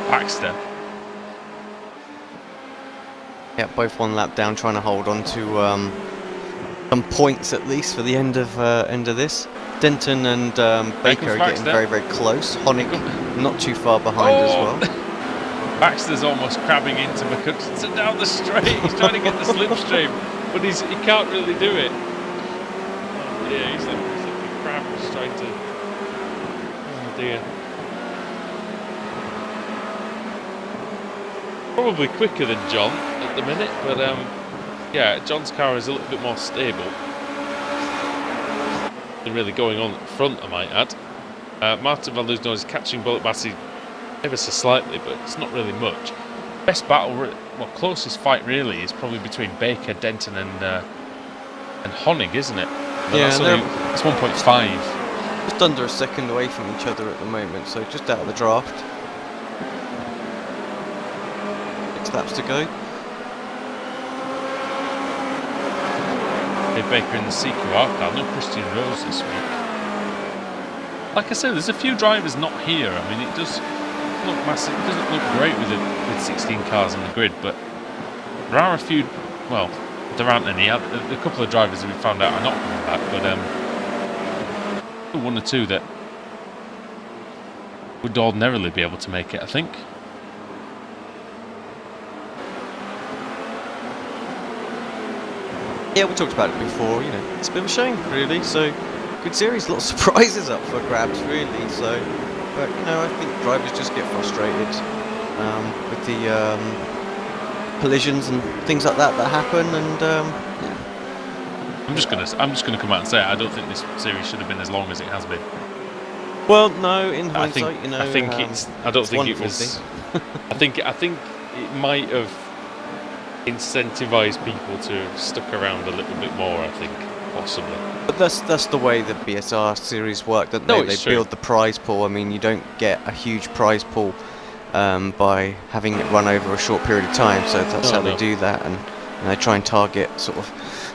Baxter. Yeah, both one lap down, trying to hold on to some points at least for the end of this. Denton and Baker are getting very, very close. Honig not too far behind as well. Baxter's almost crabbing into McCutchinson down the straight. He's trying to get the slipstream, but he can't really do it. Yeah, he's like a crab just trying to. Oh dear. Probably quicker than John at the minute, but yeah, John's car is a little bit more stable. And really going on at the front, I might add. Martin Van Loosdorf is catching Bullet Bassi ever so slightly, but it's not really much. Best battle, well, closest fight really is probably between Baker, Denton, and Honig, isn't it? But yeah, it's 1.5. Just under a second away from each other at the moment, so just out of the draft. 6 laps to go. Baker in the CQR car, no Christian Rose this week. Like I said, there's a few drivers not here. I mean, it does look massive. It doesn't look great with 16 cars on the grid, but there are a few. Well, there aren't any. A couple of drivers that we found out are not coming back, but one or two that would ordinarily be able to make it, I think. Yeah, we talked about it before, you know, it's a bit of a shame, really, so good series, lots of surprises up for grabs, really, so, but, you know, I think drivers just get frustrated with the collisions and things like that happen, and, yeah. I'm just gonna come out and say it. I don't think this series should have been as long as it has been. Well, no, in hindsight, you know, I think I don't think it was. I think it might have incentivise people to have stuck around a little bit more, I think, possibly. But that's the way the BSR series work, that they build the prize pool. I mean, you don't get a huge prize pool by having it run over a short period of time, so that's how they do that, and they try and target sort of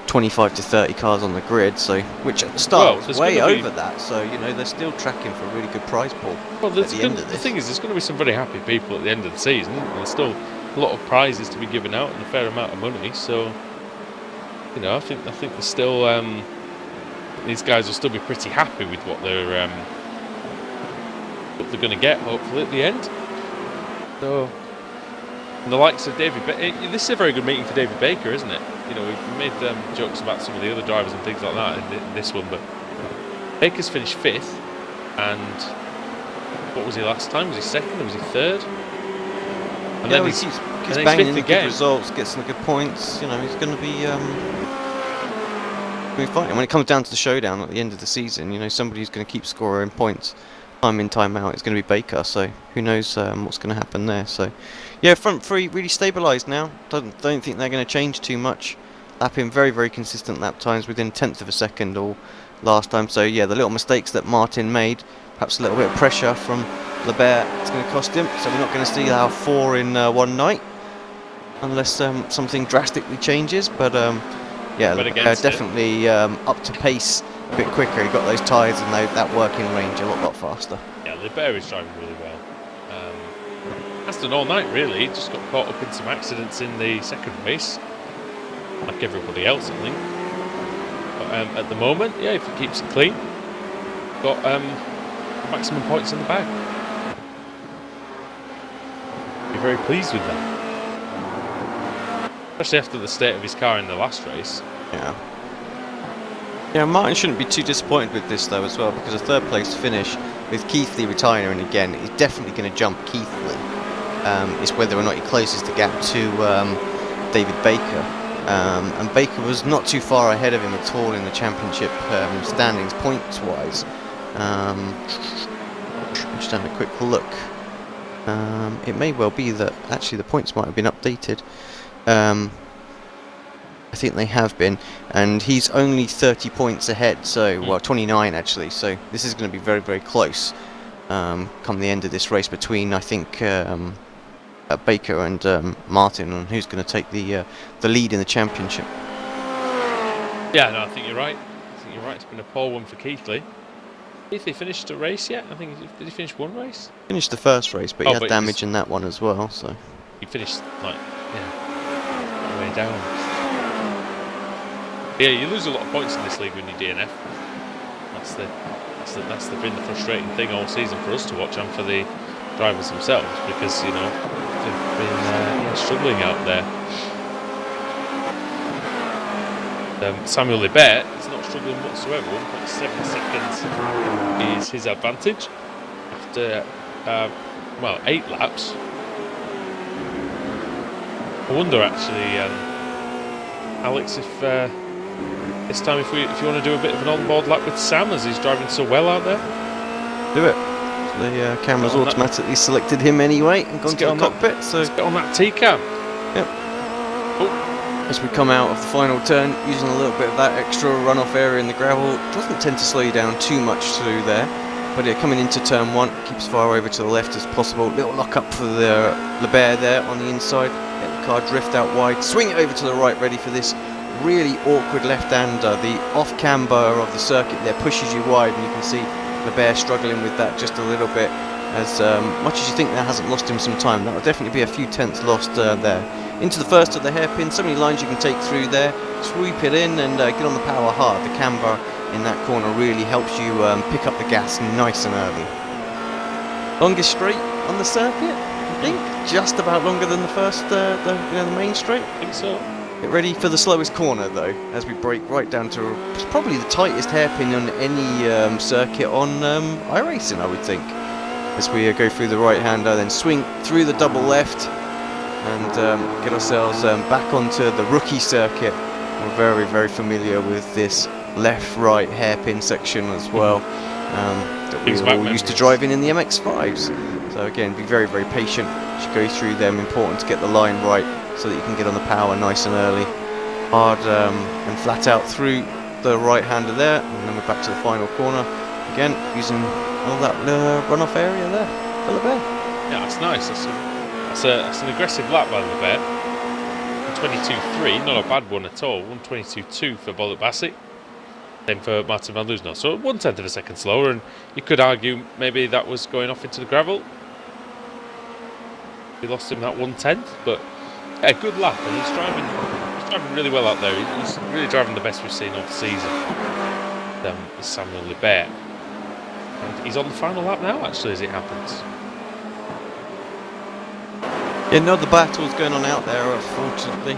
25 to 30 cars on the grid, so which at the start was way over that, so you know, they're still tracking for a really good prize pool at the end of this. The thing is, there's going to be some very happy people at the end of the season, and there's still a lot of prizes to be given out and a fair amount of money, so you know, I think there's still these guys will still be pretty happy with what they're going to get, hopefully, at the end. So, and the likes of David this is a very good meeting for David Baker, isn't it? You know, we've made jokes about some of the other drivers and things like that in this one, but Baker's finished 5th, and what was he last time? Was he 2nd or was he 3rd? And yeah, then he keeps banging in good results, gets some good points. You know, he's going to be fighting. When it comes down to the showdown at the end of the season, you know, somebody who's going to keep scoring points time in, time out. It's going to be Baker. So who knows what's going to happen there? So yeah, front three really stabilised now. Don't think they're going to change too much. Lapping very, very consistent lap times within 1/10 of a second all last time. So yeah, the little mistakes that Martin made, perhaps a little bit of pressure from Lebert, it's going to cost him, so we're not going to see our 4 in one night unless something drastically changes, but yeah, Lebert definitely up to pace a bit quicker. He got those tyres and that working range a lot faster. Yeah, Lebert is driving really well. Has done all night, really. He just got caught up in some accidents in the second race, like everybody else, I think. But at the moment, yeah, if he keeps it clean, got maximum points in the bag. Be very pleased with that, especially after the state of his car in the last race. Yeah, Martin shouldn't be too disappointed with this though as well, because a 3rd place finish with Keithley retiring again, he's definitely going to jump Keithley. It's whether or not he closes the gap to David Baker, and Baker was not too far ahead of him at all in the championship standings points wise. Just having a quick look. It may well be that actually the points might have been updated. I think they have been, and he's only 30 points ahead, so well, 29 actually, so this is going to be very, very close come the end of this race between, I think, Baker and Martin on who's going to take the lead in the championship. Yeah, no, I think you're right. It's been a poor one for Keithley. Keithley finished a race yet? I think did he finish one race? Finished the first race, but he had but damage in that one as well. So he finished like way down. Yeah, you lose a lot of points in this league when you DNF. That's been the frustrating thing all season for us to watch and for the drivers themselves, because they've been struggling out there. Samuel Libert is not struggling whatsoever. 1.7 seconds is his advantage after 8 laps. I wonder actually, Alex, if this time if you want to do a bit of an on-board lap with Sam as he's driving so well out there. Do it. The camera's automatically selected him anyway and gone to the cockpit. So let's get on that T-cam. Yep. As we come out of the final turn, using a little bit of that extra runoff area in the gravel, doesn't tend to slow you down too much through there. But coming into turn 1, keep as far over to the left as possible. Little lock up for the Lebert there on the inside. Let the car drift out wide, swing it over to the right, ready for this really awkward left-hander. The off camber of the circuit there pushes you wide, and you can see Lebert struggling with that just a little bit. As much as you think that hasn't lost him some time, that will definitely be a few tenths lost there. Into the first of the hairpin, so many lines you can take through there, sweep it in and get on the power hard. The camber in that corner really helps you pick up the gas nice and early. Longest straight on the circuit, I think, just about longer than the first, the main straight. I think so. Get ready for the slowest corner though, as we break right down to probably the tightest hairpin on any circuit on iRacing, I would think. As we go through the right-hander, then swing through the double left and get ourselves back onto the rookie circuit. We're very, very familiar with this left-right hairpin section as well, that we were all used to driving in the MX-5s. So again, be very, very patient as you go through them. Important to get the line right so that you can get on the power nice and early. Hard and flat out through the right-hander there, and then we're back to the final corner. Again, using all that runoff area there for Lebert. Yeah, that's nice. That's an aggressive lap by Lebert. 122.3, not a bad one at all. 122.2 for Bollitt Bassett. Same for Martin van Loosenhoff. So 1/10 of a second slower, and you could argue maybe that was going off into the gravel. We lost him that 1/10, but yeah, good lap, and he's driving really well out there. He's really driving the best we've seen all the season. Samuel Lebert. And he's on the final lap now, actually, as it happens. Yeah, no, the battle's going on out there, unfortunately.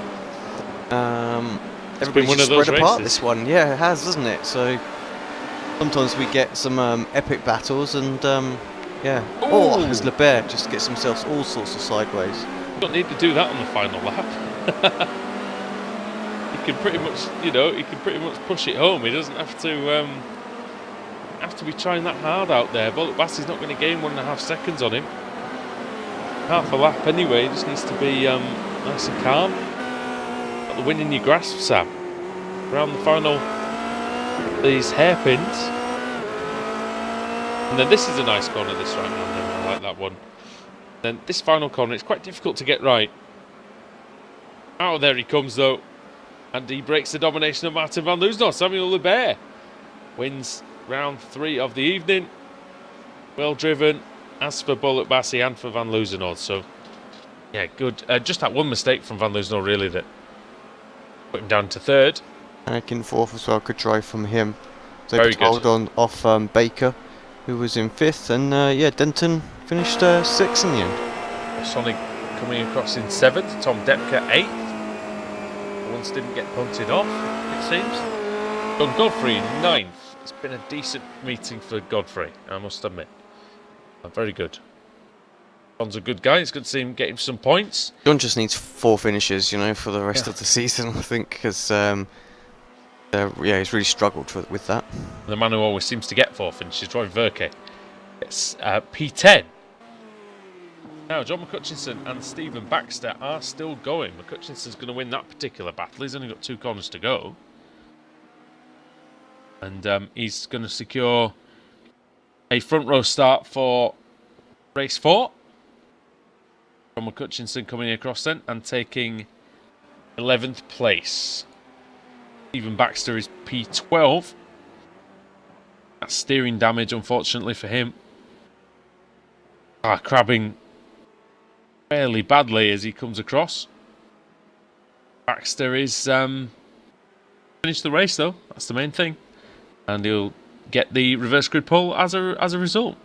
Everybody's just spread apart this one. Yeah, it has, doesn't it? So sometimes we get some epic battles, and yeah. Oh, as Lebert just gets himself all sorts of sideways. You don't need to do that on the final lap. He can pretty much, push it home. He doesn't have to be trying that hard out there. Bollitt Bassett's not going to gain 1.5 seconds on him. Half a lap anyway. He just needs to be nice and calm. Got the win in your grasp, Sam. Around the final, these hairpins. And then this is a nice corner, this right hand. I like that one. Then this final corner, it's quite difficult to get right. Out of there he comes though. And he breaks the domination of Martin van Loosenhoff. Samuel Lebert wins round 3 of the evening. Well driven, as for Bollitt Bassett and for van Loosenhoff. So, yeah, good. Just that one mistake from van Loosenhoff, really, that put him down to 3rd. Anakin 4th as well, good drive from him. So Very good. Hold on off Baker, who was in 5th. And yeah, Denton finished 6th in the end. Sonic coming across in 7th. Tom Depker 8th. Once didn't get punted off, it seems. John Godfrey 9th. It's been a decent meeting for Godfrey, I must admit. Very good. John's a good guy. It's good to see him getting some points. John just needs 4 finishes, for the rest of the season, I think, because yeah, he's really struggled with that. The man who always seems to get 4 finishes, Roy Verke. It's P10. Now, John McCutchinson and Stephen Baxter are still going. McCutchinson's going to win that particular battle. He's only got 2 corners to go. And he's going to secure a front row start for race 4. John McCutchinson coming across then and taking 11th place. Stephen Baxter is P12. That's steering damage, unfortunately, for him. Crabbing fairly badly as he comes across. Baxter is finished the race, though. That's the main thing. And he'll get the reverse grid pole as a result.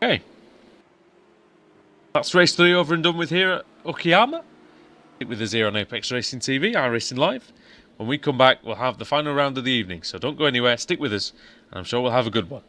Okay. That's race 3 over and done with here at Okayama. Stick with us here on Apex Racing TV, iRacing Live. When we come back, we'll have the final round of the evening. So don't go anywhere, stick with us, and I'm sure we'll have a good one.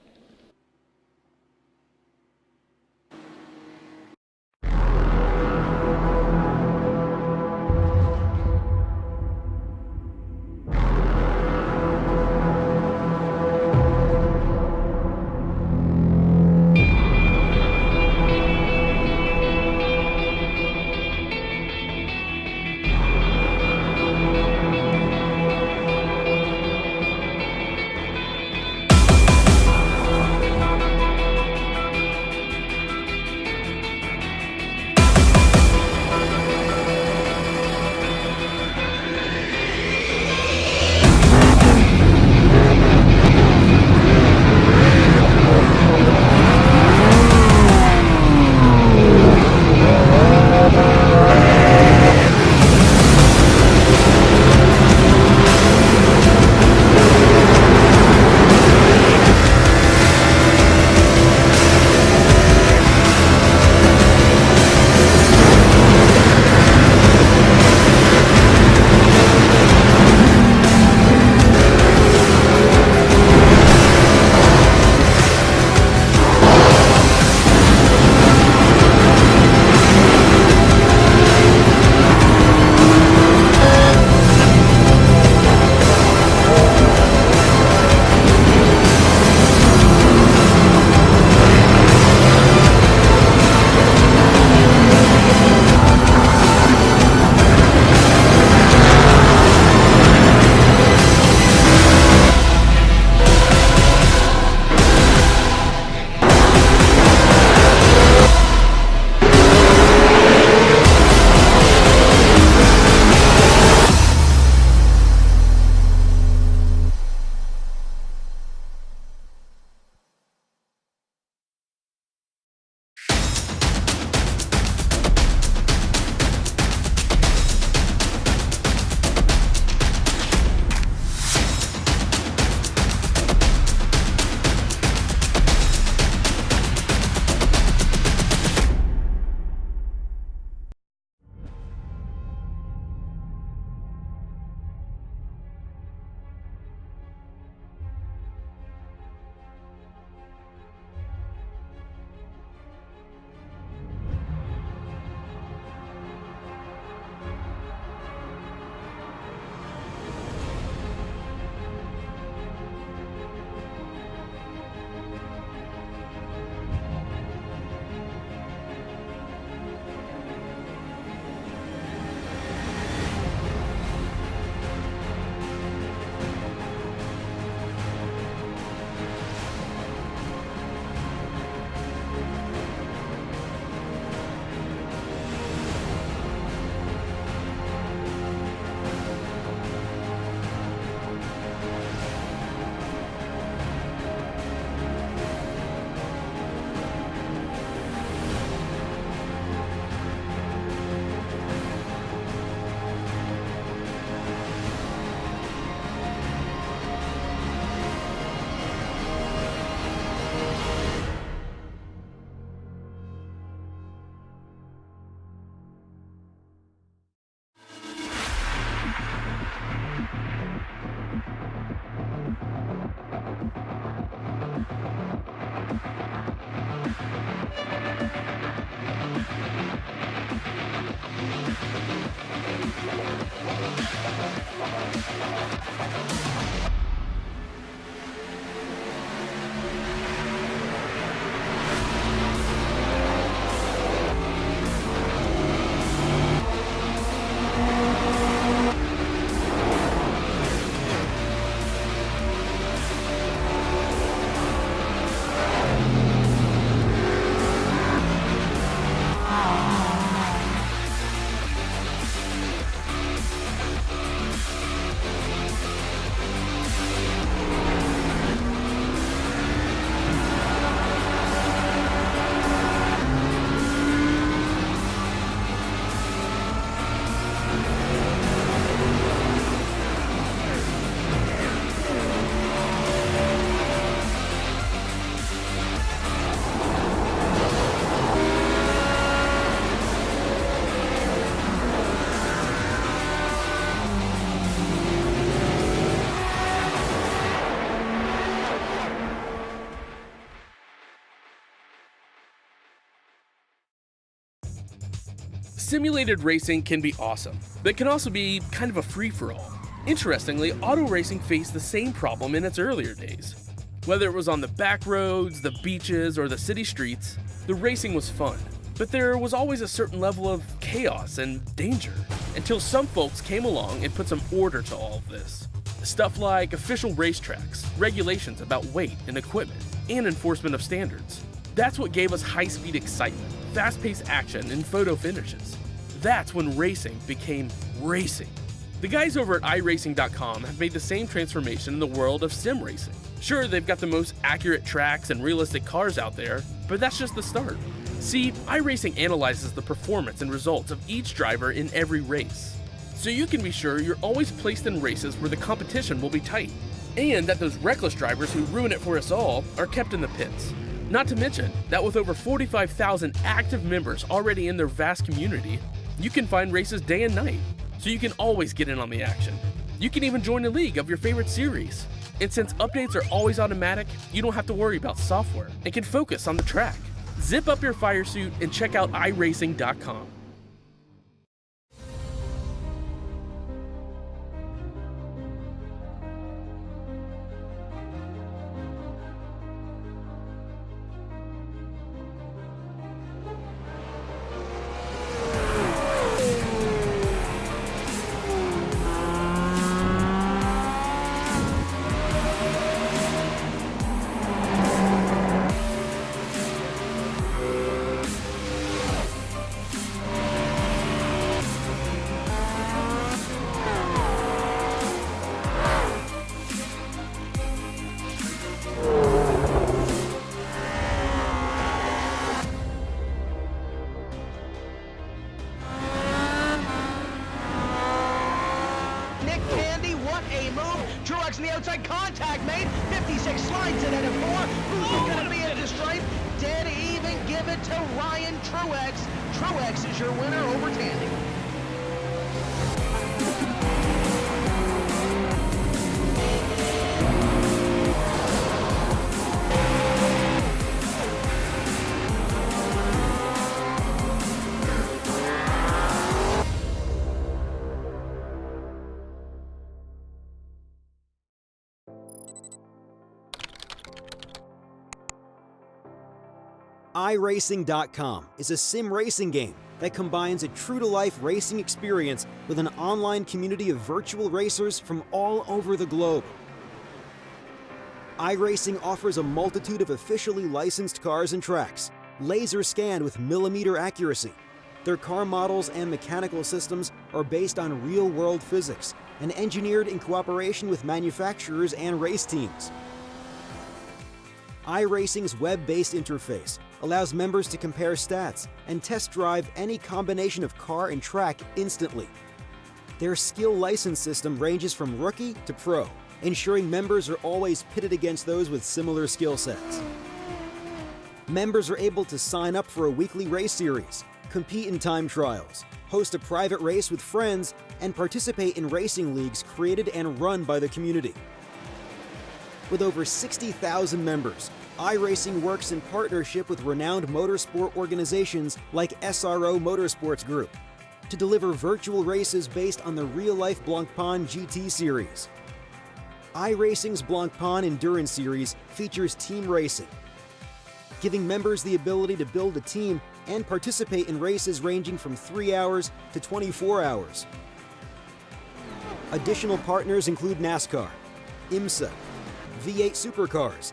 Simulated racing can be awesome, but can also be kind of a free-for-all. Interestingly, auto racing faced the same problem in its earlier days. Whether it was on the back roads, the beaches, or the city streets, the racing was fun. But there was always a certain level of chaos and danger, until some folks came along and put some order to all of this. Stuff like official racetracks, regulations about weight and equipment, and enforcement of standards. That's what gave us high-speed excitement, fast-paced action, and photo finishes. That's when racing became racing. The guys over at iRacing.com have made the same transformation in the world of sim racing. Sure, they've got the most accurate tracks and realistic cars out there, but that's just the start. See, iRacing analyzes the performance and results of each driver in every race, so you can be sure you're always placed in races where the competition will be tight, and that those reckless drivers who ruin it for us all are kept in the pits. Not to mention that with over 45,000 active members already in their vast community, you can find races day and night, so you can always get in on the action. You can even join a league of your favorite series. And since updates are always automatic, you don't have to worry about software and can focus on the track. Zip up your fire suit and check out iRacing.com. in the outside, contact made, 56 slides it into 4, who's gonna be into stripe, dead even, give it to Ryan Truex. Truex is your winner over Tandy. iRacing.com is a sim racing game that combines a true-to-life racing experience with an online community of virtual racers from all over the globe. iRacing offers a multitude of officially licensed cars and tracks, laser scanned with millimeter accuracy. Their car models and mechanical systems are based on real-world physics and engineered in cooperation with manufacturers and race teams. iRacing's web-based interface allows members to compare stats and test drive any combination of car and track instantly. Their skill license system ranges from rookie to pro, ensuring members are always pitted against those with similar skill sets. Members are able to sign up for a weekly race series, compete in time trials, host a private race with friends, and participate in racing leagues created and run by the community. With over 60,000 members, iRacing works in partnership with renowned motorsport organizations like SRO Motorsports Group to deliver virtual races based on the real-life Blancpain GT series. iRacing's Blancpain Endurance Series features team racing, giving members the ability to build a team and participate in races ranging from 3 hours to 24 hours. Additional partners include NASCAR, IMSA, V8 Supercars,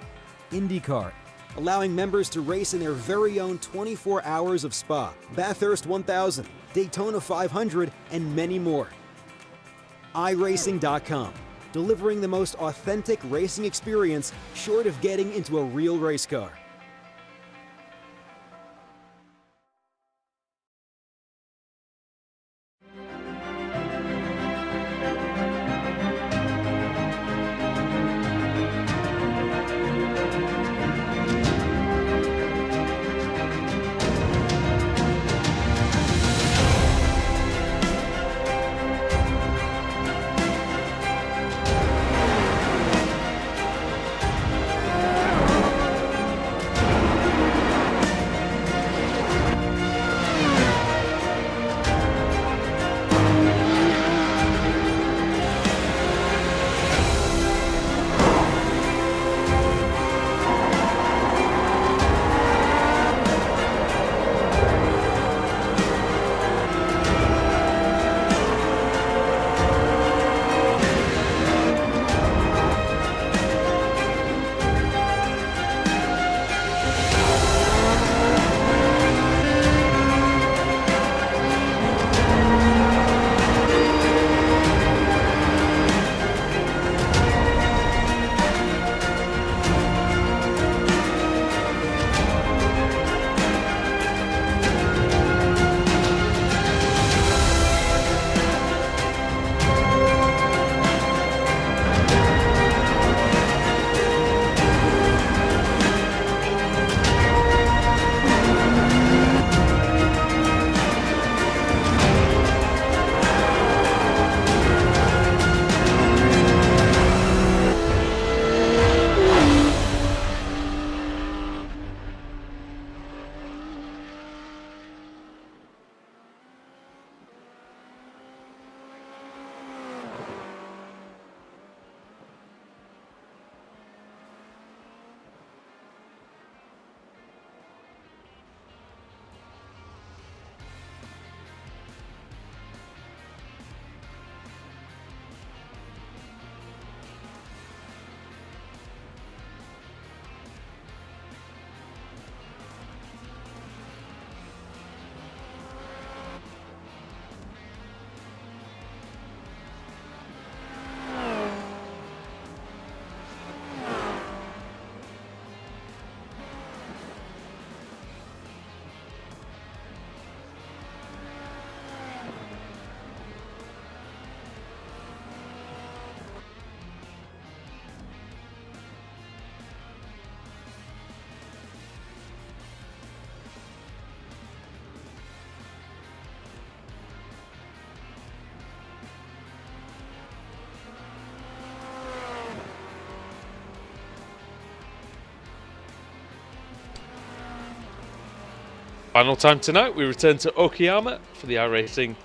IndyCar, allowing members to race in their very own 24 hours of Spa, Bathurst 1000, Daytona 500, and many more. iRacing.com, delivering the most authentic racing experience short of getting into a real race car. Final time tonight, we return to Okayama for the iRacing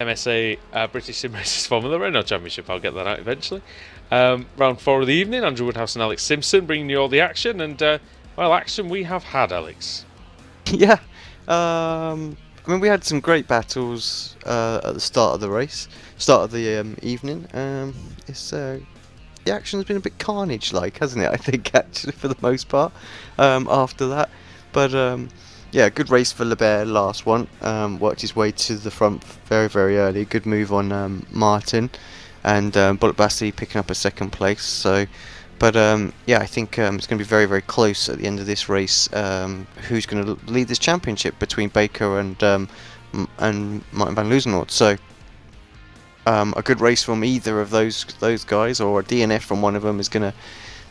MSA British Sim Racers Formula Renault Championship. I'll get that out eventually. Round 4 of the evening, Andrew Woodhouse and Alex Simpson bringing you all the action. And, well, action we have had, Alex. Yeah. I mean, we had some great battles at the start of the race, start of the evening. The action's been a bit carnage-like, hasn't it? I think, actually, for the most part, after that. But yeah, good race for Lebert, last one. Worked his way to the front very, very early. Good move on Martin, and Bullet Bassi picking up a second place. So, but yeah, I think it's going to be very, very close at the end of this race. Who's going to lead this championship between Baker and Martin van Loozenhout? So, a good race from either of those guys, or a DNF from one of them, is going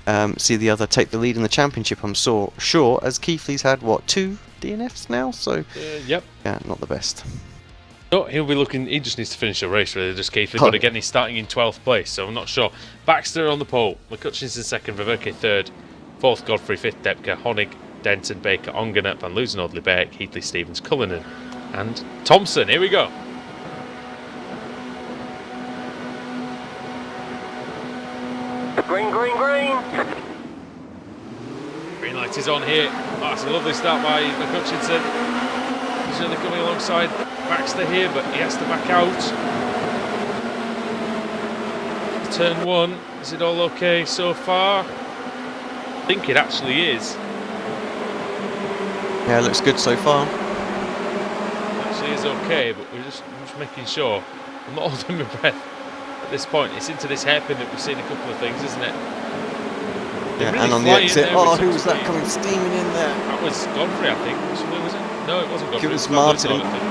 to see the other take the lead in the championship, I'm sure, as Keithley's had, what, 2 DNFs now? So, yep. Yeah, not the best. No, he'll be looking, he just needs to finish the race, really, just Keithley. But again, he's starting in 12th place, so I'm not sure. Baxter on the pole, McCutcheon's in second, Ververke third, fourth Godfrey, fifth Depke, Honig, Denton, Baker, Ongener, Van Loozenhout, Lebert, Keithley, Stevens, Cullinan, and Thompson. Here we go. Green, green, green. Green light is on here. Oh, it's a lovely start by McCutcheon. He's really coming alongside Baxter here, but he has to back out. Turn 1. Is it all okay so far? I think it actually is. Yeah, looks good so far. Actually is okay, but I'm just making sure. I'm not holding my breath at this point. It's into this hairpin that we've seen a couple of things, isn't it? Yeah, really and on the exit, who was that coming steaming in there? That was Godfrey, I think. Was it? No, it wasn't Godfrey. It was Martin. Loozenhout, I think.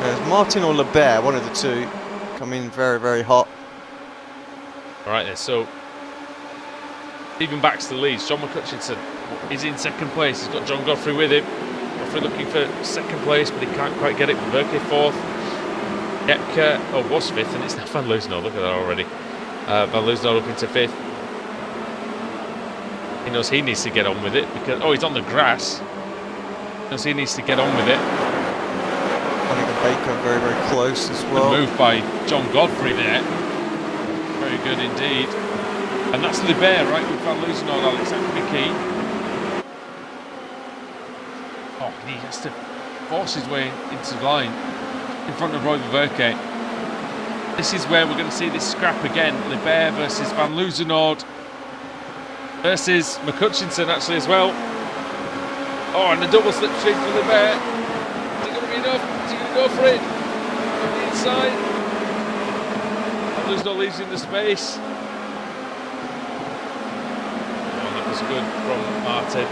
It was Martin or Lebert, one of the two, coming very, very hot. Alright then, so Stephen Baxter leads. John McCutcheon is in second place. He's got John Godfrey with him. Godfrey looking for second place, but he can't quite get it. Verke fourth. Depke was fifth, and it's now Van Loozenhout. Look at that already. Van Loozenhout up into fifth. He knows he needs to get on with it because he's on the grass. He knows he needs to get on with it. Honig and Baker very, very close as well. Good move by John Godfrey there. Very good indeed. And that's Lebert, right, with Van Loozenhout, Alex. That could be key. Oh, he has to force his way into the line in front of Roy Verke. This is where we're going to see this scrap again. Lebert versus Van Loozenhout versus McCutcheon actually as well. Oh, and a double slipstream for Lebert. Is it going to be enough? Is he going to go for it? On the inside. Van Loozenhout leaves in the space. Oh, that was good from Martin.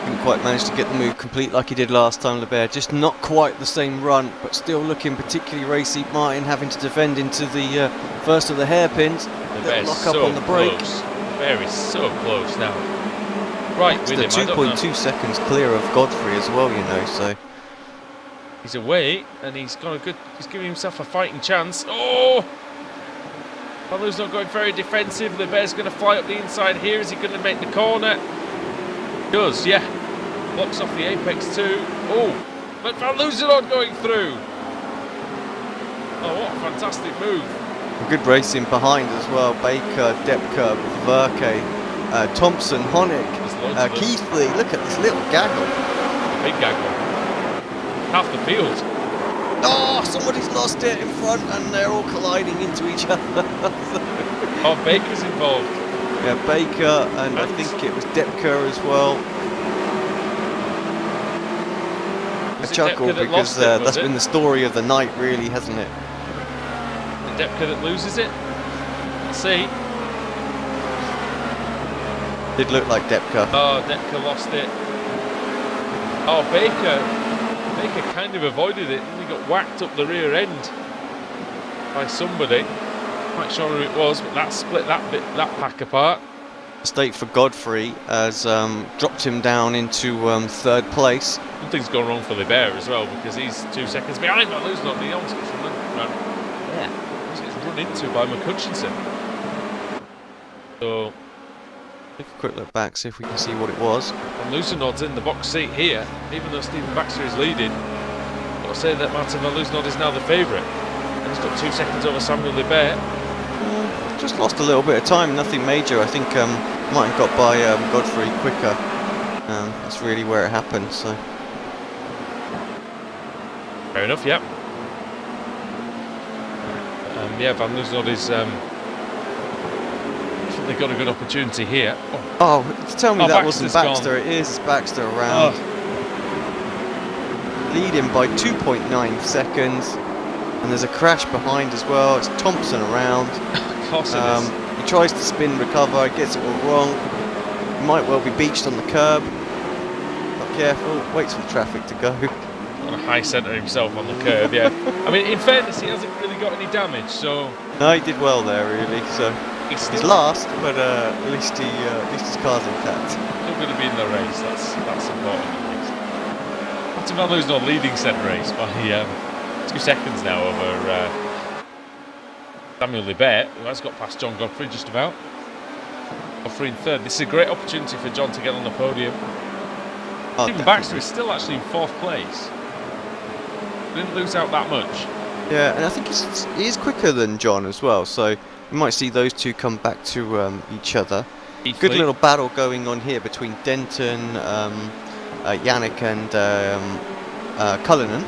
Didn't quite manage to get the move complete like he did last time, Lebert. Just not quite the same run, but still looking particularly racy. Martin having to defend into the first of the hairpins. Lebert's Lock up so on the brake. close. Lebert is so close now. Right with him. It's 2.2 seconds clear of Godfrey as well, you know. So he's away, and he's got a good. He's giving himself a fighting chance. Oh! Van not going very defensive. Lebert's going to fly up the inside here. Is he going to make the corner? Does, yeah. Blocks off the apex too. Oh, but Van Loozenhout going through. Oh, what a fantastic move. good racing behind as well. Baker, Depke, Verke, Thompson, Honig, Keithley. Look at this little gaggle. Big gaggle. Half the field. Oh, somebody's lost it in front and they're all colliding into each other. Oh, Baker's involved. Yeah, Baker and I think it was Depke as well. I chuckle because that's been the story of the night, really, hasn't it? The Depke that loses it? Let's see. Did look like Depke. Oh, Depke lost it. Oh, Baker kind of avoided it and he got whacked up the rear end by somebody. Not quite sure who it was, but that split that pack apart. Mistake for Godfrey has dropped him down into third place. Something's gone wrong for Lebert as well because he's 2 seconds behind Van Loozenhout. He almost gets run into by McCutcheon. So Take a quick look back, see if we can see what it was. And Lucenod's in the box seat here, even though Stephen Baxter is leading. Got to say that Martin van Lucenod is now the favourite. And he's got 2 seconds over Samuel Libert. Just lost a little bit of time, nothing major. I think might have got by Godfrey quicker. That's really where it happened. So Fair enough, yeah. Yeah, van Lucenod is. They got a good opportunity here. Oh, tell me that Baxter's wasn't Baxter. gone. It is Baxter around. Leading by 2.9 seconds. And there's a crash behind as well. It's Thompson around. Of course it is. He tries to spin, recover, gets it all wrong. He might well be beached on the curb. Not careful, waits for the traffic to go. On a high centre himself on the curb, yeah. I mean, in fairness, he hasn't really got any damage, so... No, he did well there, really. So he's last, but at least his car's intact. Still going to be in the race. That's important at least. Martin van Lucenod leading said race by 2 seconds now over Samuel Libert, who has got past John Godfrey just about. Godfrey in 3rd. This is a great opportunity for John to get on the podium. Stephen Baxter is still actually in 4th place. Didn't lose out that much. Yeah, and I think he is quicker than John as well, so we might see those two come back to each other. Good little battle going on here between Denton, Yannick and Cullinan.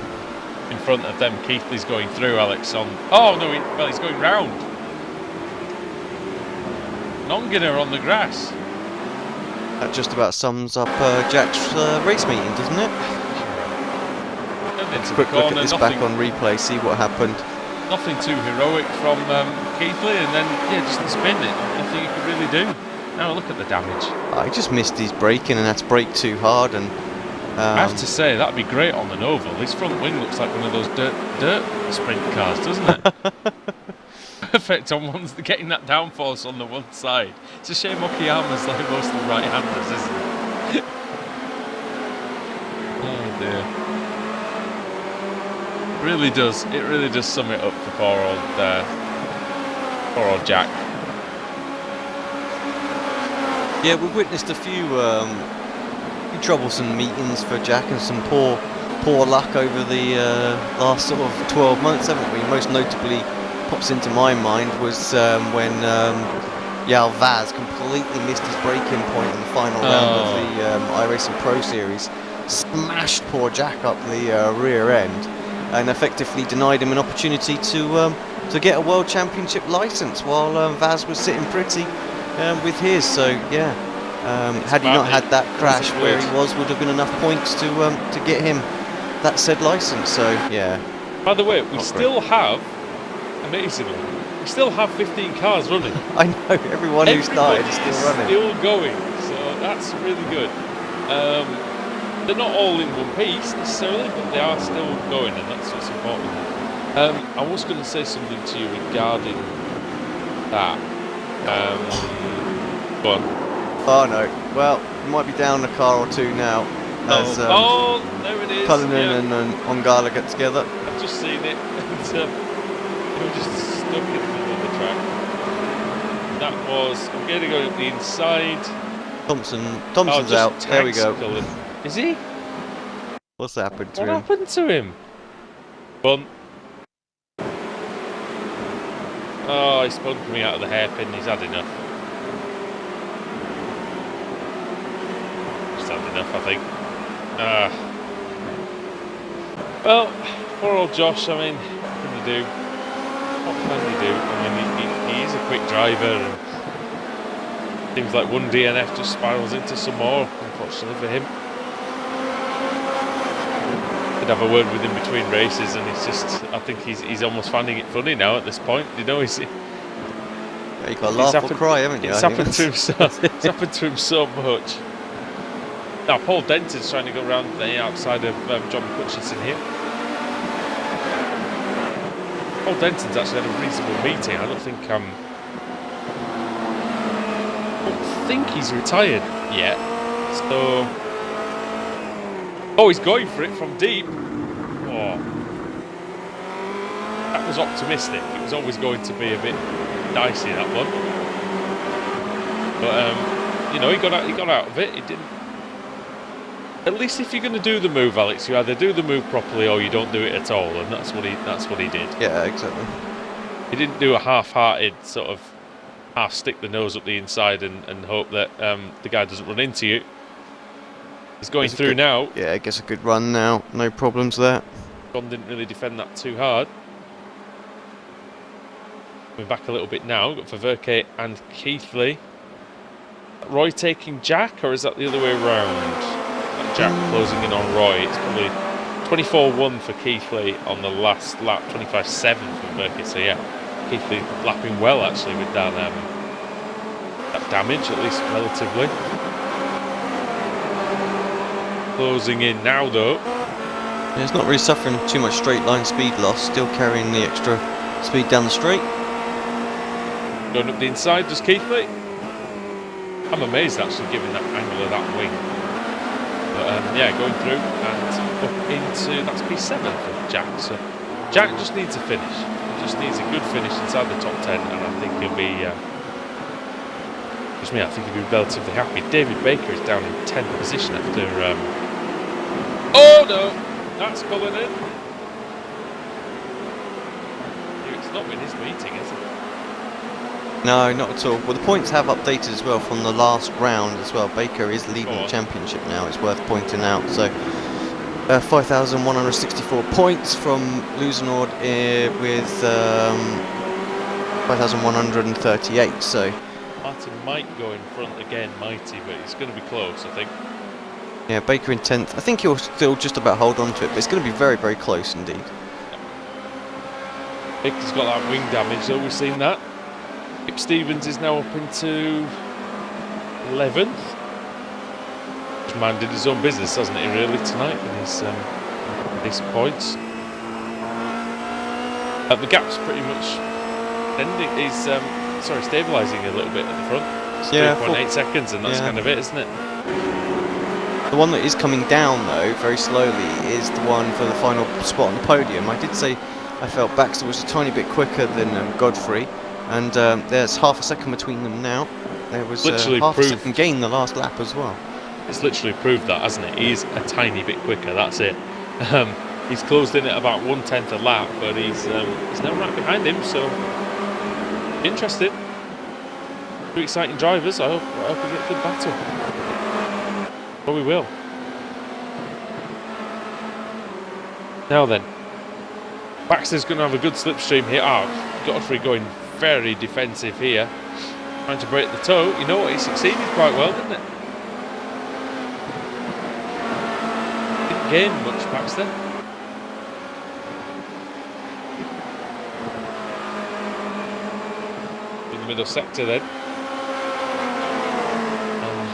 In front of them, Keithley's going through, Alex, on... Oh, no, he's going round. Nonginer on the grass. That just about sums up Jack's race meeting, doesn't it? Let's quick look at this back on replay, see what happened. Nothing too heroic from Keithley, and then, yeah, just the spin. Nothing you could really do. Now look at the damage. He just missed his braking and had to brake too hard. And I have to say, that'd be great on an oval. His front wing looks like one of those dirt sprint cars, doesn't it? Perfect on getting that downforce on the one side. It's a shame Okayama's like most of the right-handers, isn't it? Oh dear. It really does sum it up for poor old Jack. Yeah, we've witnessed a few troublesome meetings for Jack and some poor luck over the last sort of 12 months, haven't we? Most notably, pops into my mind was when Yal Vaz completely missed his braking point in the final round of the iRacing Pro Series, smashed poor Jack up the rear end, and effectively denied him an opportunity to get a World Championship license while Vaz was sitting pretty with his. So yeah, had he not had that crash where he would have been enough points to get him that said license. So yeah. By the way, we still have, amazingly, we still have 15 cars running. I know, everyone who started is still running. Still going, so that's really good. They're not all in one piece necessarily, but they are still going, and that's what's important. I was going to say something to you regarding that. Go on. Oh no, well, we might be down a car or two now. As, there it is. Cullinan and Ongala get together. I've just seen it. We're just stuck in the middle of the track. That was, I'm going to go up the inside. Thompson's out. There we go. Cullen. Is he? What's happened to him? him? What happened to him? Bunt. Oh, he's spun coming out of the hairpin. He's had enough. Just had enough, I think. Well, poor old Josh. I mean, what can you do? What can you do? I mean, he is a quick driver, and seems like one DNF just spirals into some more, unfortunately for him. Did have a word with him between races, and I think he's almost finding it funny now at this point. You know, you got to laugh or cry, haven't you? It's happened to him so much. Now Paul Denton's trying to go around the outside of John Hutchinson here. Paul Denton's actually had a reasonable meeting. I don't think he's retired yet. So, he's going for it from deep. Oh, that was optimistic. It was always going to be a bit dicey, that one. But you know, he got out of it. He didn't. At least if you're going to do the move, Alex, you either do the move properly or you don't do it at all, and that's what he did. Yeah, exactly. He didn't do a half-hearted sort of half stick the nose up the inside and hope that the guy doesn't run into you. He's going through now. Yeah, I guess a good run now. No problems there. John didn't really defend that too hard. Coming back a little bit now. Got Verke and Keithley. Roy taking Jack, or is that the other way around? Jack closing in on Roy. It's probably 24-1 for Keithley on the last lap, 25-7 for Verke. So yeah, Keithley lapping well actually with that damage, at least relatively. Closing in now though. Yeah, he's not really suffering too much straight line speed loss, still carrying the extra speed down the straight. Going up the inside, does Keithley? I'm amazed actually given that angle of that wing. But yeah, going through and up into, that's P7 for Jack. So Jack just needs a finish. Just needs a good finish inside the top 10, and I think he'll be, just me, I think he'll be relatively happy. David Baker is down in 10th position after, oh no, that's pulling in. It's not been his meeting, is it? No, not at all. Well, the points have updated as well from the last round as well. Baker is leading the championship now, it's worth pointing out. So 5,164 points from Lusenord with 5,138. So Martin might go in front again, mighty, but it's going to be close, I think. yeah, Baker in 10th. I think he'll still just about hold on to it, but it's going to be very, very close indeed. Baker's got that wing damage, though, we've seen that. Kip Stevens is now up into 11th. This man did his own business, hasn't he, really, tonight, with his points. The gap's pretty much ending. He's stabilising a little bit at the front. It's 3.8 seconds, and that's kind of it, isn't it? The one that is coming down, though, very slowly, is the one for the final spot on the podium. I did say I felt Baxter was a tiny bit quicker than Godfrey. And there's half a second between them now. There was half a second gain the last lap as well. It's literally proved that, hasn't it? He's a tiny bit quicker, that's it. He's closed in at about 1/10 a lap, but he's now right behind him, so interesting. Two exciting drivers. I hope we get a good battle. Well, we will. Now then, Baxter's going to have a good slipstream here. Godfrey going very defensive here, trying to break the toe. You know what, he succeeded quite well, didn't it? Didn't gain much, Baxter. In the middle sector then.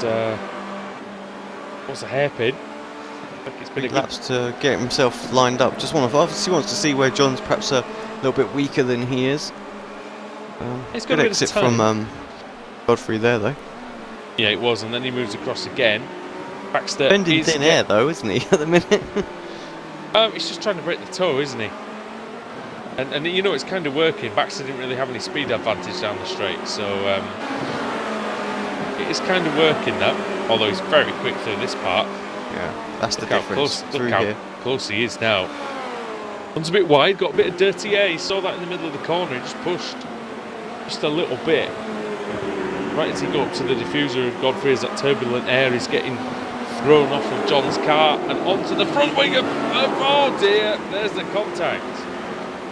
And what's a hairpin? It's been laps to get himself lined up. Obviously wants to see where John's perhaps a little bit weaker than he is. It's got good a exit from Godfrey there, though. Yeah, it was, and then he moves across again. Baxter bending thin air, though, isn't he, at the minute? He's just trying to break the toe, isn't he? And you know, it's kind of working. Baxter didn't really have any speed advantage down the straight, so it is kind of working that. Although he's very quick through this part. Yeah, that's the difference. Look how close he is now. One's a bit wide, got a bit of dirty air. He saw that in the middle of the corner. He just pushed just a little bit. Right as he got up to the diffuser of Godfrey, as that turbulent air is getting thrown off of John's car and onto the front wing of oh dear, there's the contact.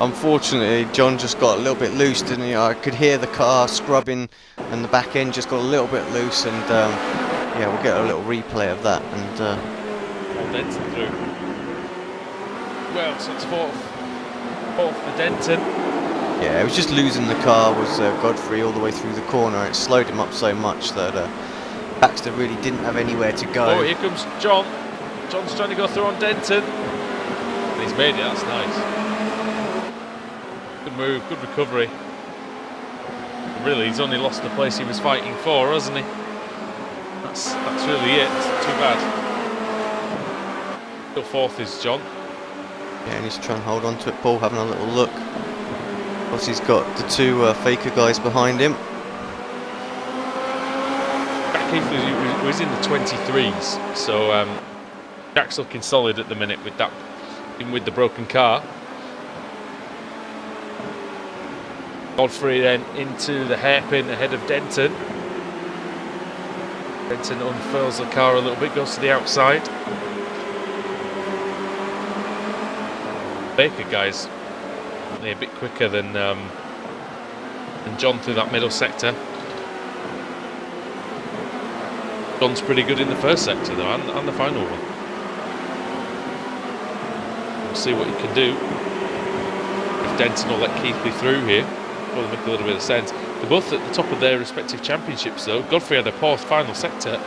Unfortunately, John just got a little bit loose, didn't he? I could hear the car scrubbing and the back end just got a little bit loose, and yeah, we'll get a little replay of that. And Denton through. Well, so it's fourth for Denton. Yeah, it was just losing the car was Godfrey all the way through the corner. It slowed him up so much that Baxter really didn't have anywhere to go. Oh, here comes John. John's trying to go through on Denton. And he's made it, that's nice. Good move, good recovery. Really, he's only lost the place he was fighting for, hasn't he? That's really it. Too bad. Still fourth is John. Yeah, and he's trying to hold on to it. Paul having a little look. Plus he's got the two Faker guys behind him. Back Keith was in the 23s, so Jack's looking solid at the minute with that, even with the broken car. Godfrey then into the hairpin ahead of Denton. Denton unfurls the car a little bit, goes to the outside. Baker guy's a bit quicker than John through that middle sector. John's pretty good in the first sector though, and the final one. We'll see what he can do. If Denton will let Keithley through here, will make a little bit of sense. They're both at the top of their respective championships though. Godfrey had a poor final sector.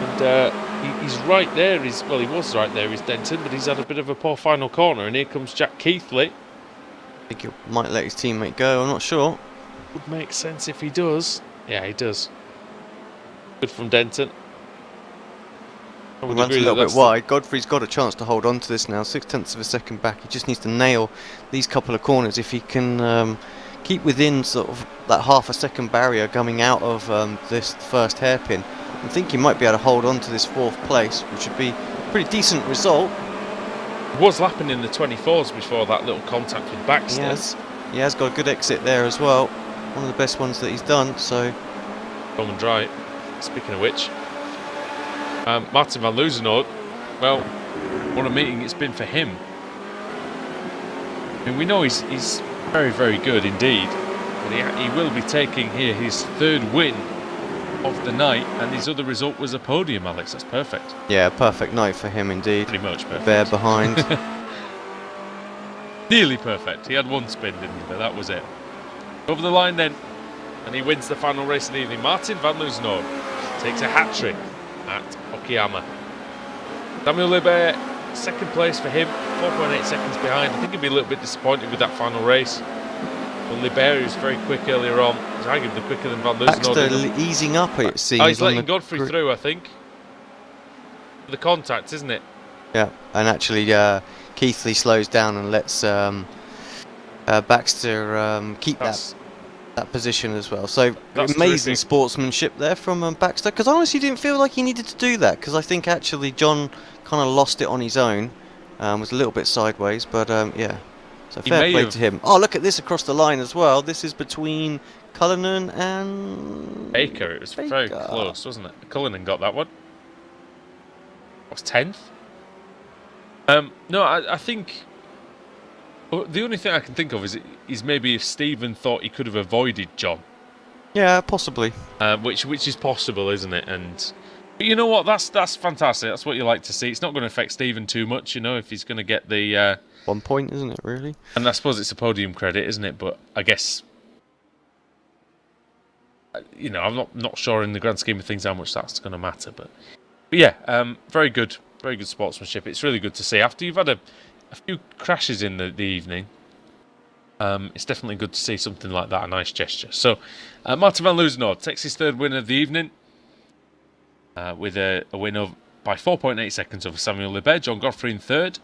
And he's right there. He was right there, he's Denton, but he's had a bit of a poor final corner. And here comes Jack Keithley. I think he might let his teammate go, I'm not sure. Would make sense if he does. Yeah, he does. Good from Denton. He runs a little bit wide. Godfrey's got a chance to hold on to this now. 0.6 of a second back. He just needs to nail these couple of corners. If he can keep within sort of that half a second barrier coming out of this first hairpin, I think he might be able to hold on to this 4th place, which would be a pretty decent result. He was lapping in the 24s before that little contact with Baxter. He has got a good exit there as well. One of the best ones that he's done. So, Roman right. Speaking of which, Martin van Loozenhout, well, what a meeting it's been for him. I mean, we know he's very, very good indeed, but he will be taking here his 3rd win of the night, and his other result was a podium, Alex. That's perfect. Yeah, perfect night for him indeed. Pretty much perfect. Bear behind. Nearly perfect. He had one spin, didn't he? But that was it. Over the line then, and he wins the final race of the evening. Martin van Loozenhout takes a hat-trick at Okayama. Samuel Libert, 2nd place for him, 4.8 seconds behind. I think he'd be a little bit disappointed with that final race. But Libert, who's very quick earlier on, was arguably quicker than van Loozenhout. Baxter easing up, it seems. Oh, he's letting Godfrey through, I think. The contact, isn't it? Yeah, and actually Keithley slows down and lets Baxter keep that position as well. So amazing sportsmanship there from Baxter, because I honestly didn't feel like he needed to do that, because I think actually John kind of lost it on his own, was a little bit sideways, but yeah, so fair play to him. Oh, look at this across the line as well. This is between Cullinan and Baker. It was very close, wasn't it? Cullinan got that one. That was 10th. No, I think the only thing I can think of is maybe if Stephen thought he could have avoided John. Yeah, possibly. Which is possible, isn't it? But you know what? That's fantastic. That's what you like to see. It's not going to affect Stephen too much, you know, if he's going to get the 1 point, isn't it? Really. And I suppose it's a podium credit, isn't it? But I guess, you know, I'm not sure in the grand scheme of things how much that's going to matter. But yeah, very good sportsmanship. It's really good to see after you've had a few crashes in the evening. It's definitely good to see something like that, a nice gesture. So, Martin van Loozenhout takes his 3rd win of the evening with a win by 4.8 seconds over Samuel Libert. John Godfrey in 3rd.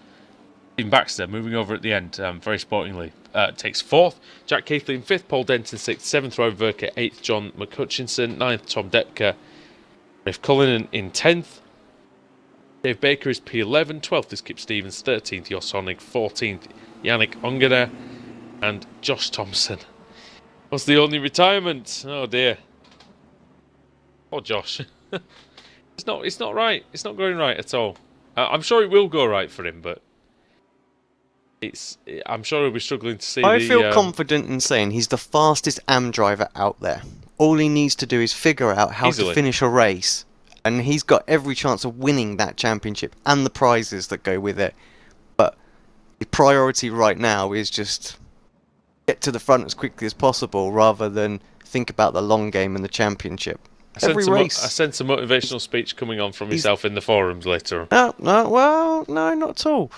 Stephen Baxter moving over at the end, very sportingly, takes 4th. Jack Keithley in 5th. Paul Denton 6th. 7th, Roy Verker. 8th, John McHutchinson. 9th, Tom Depker. Rafe Cullinan in 10th. Dave Baker is P11, 12th is Kip Stevens, 13th Jos Honig, 14th Yannick Ongena, and Josh Thompson was the only retirement. Oh dear. Oh Josh. It's not right. It's not going right at all. I'm sure it will go right for him, but I'm sure he'll be struggling to see. I feel confident in saying he's the fastest AM driver out there. All he needs to do is figure out how to finish a race. And he's got every chance of winning that championship and the prizes that go with it. But the priority right now is just get to the front as quickly as possible rather than think about the long game and the championship. I sense a motivational speech coming on from yourself in the forums later on. No, not at all.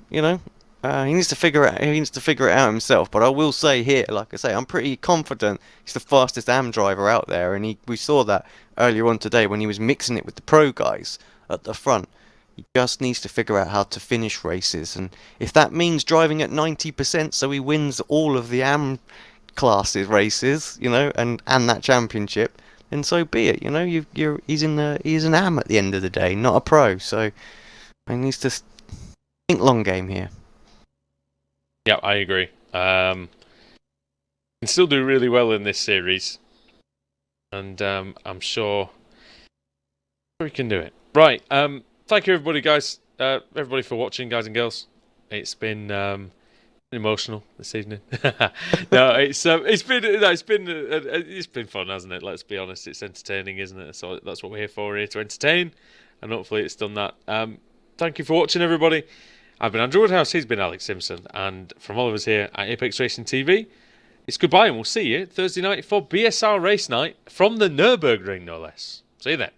You know, he needs to figure it out himself. But I will say here, like I say, I'm pretty confident he's the fastest AM driver out there, and we saw that earlier on today when he was mixing it with the pro guys at the front. He just needs to figure out how to finish races, and if that means driving at 90% so he wins all of the AM classes races, you know, and that championship, and so be it. You know, he's an am at the end of the day, not a pro. So he needs to think long game here. Yeah, I agree. Can still do really well in this series, and I'm sure we can do it. Right. Thank you, everybody, guys. Everybody for watching, guys and girls. It's been emotional this evening. No, it's been fun, hasn't it? Let's be honest. It's entertaining, isn't it? So that's what we're here for, here to entertain, and hopefully it's done that. Thank you for watching, everybody. I've been Andrew Woodhouse. He's been Alex Simpson, and from all of us here at Apex Racing TV, it's goodbye, and we'll see you Thursday night for BSR race night from the Nürburgring, no less. See you then.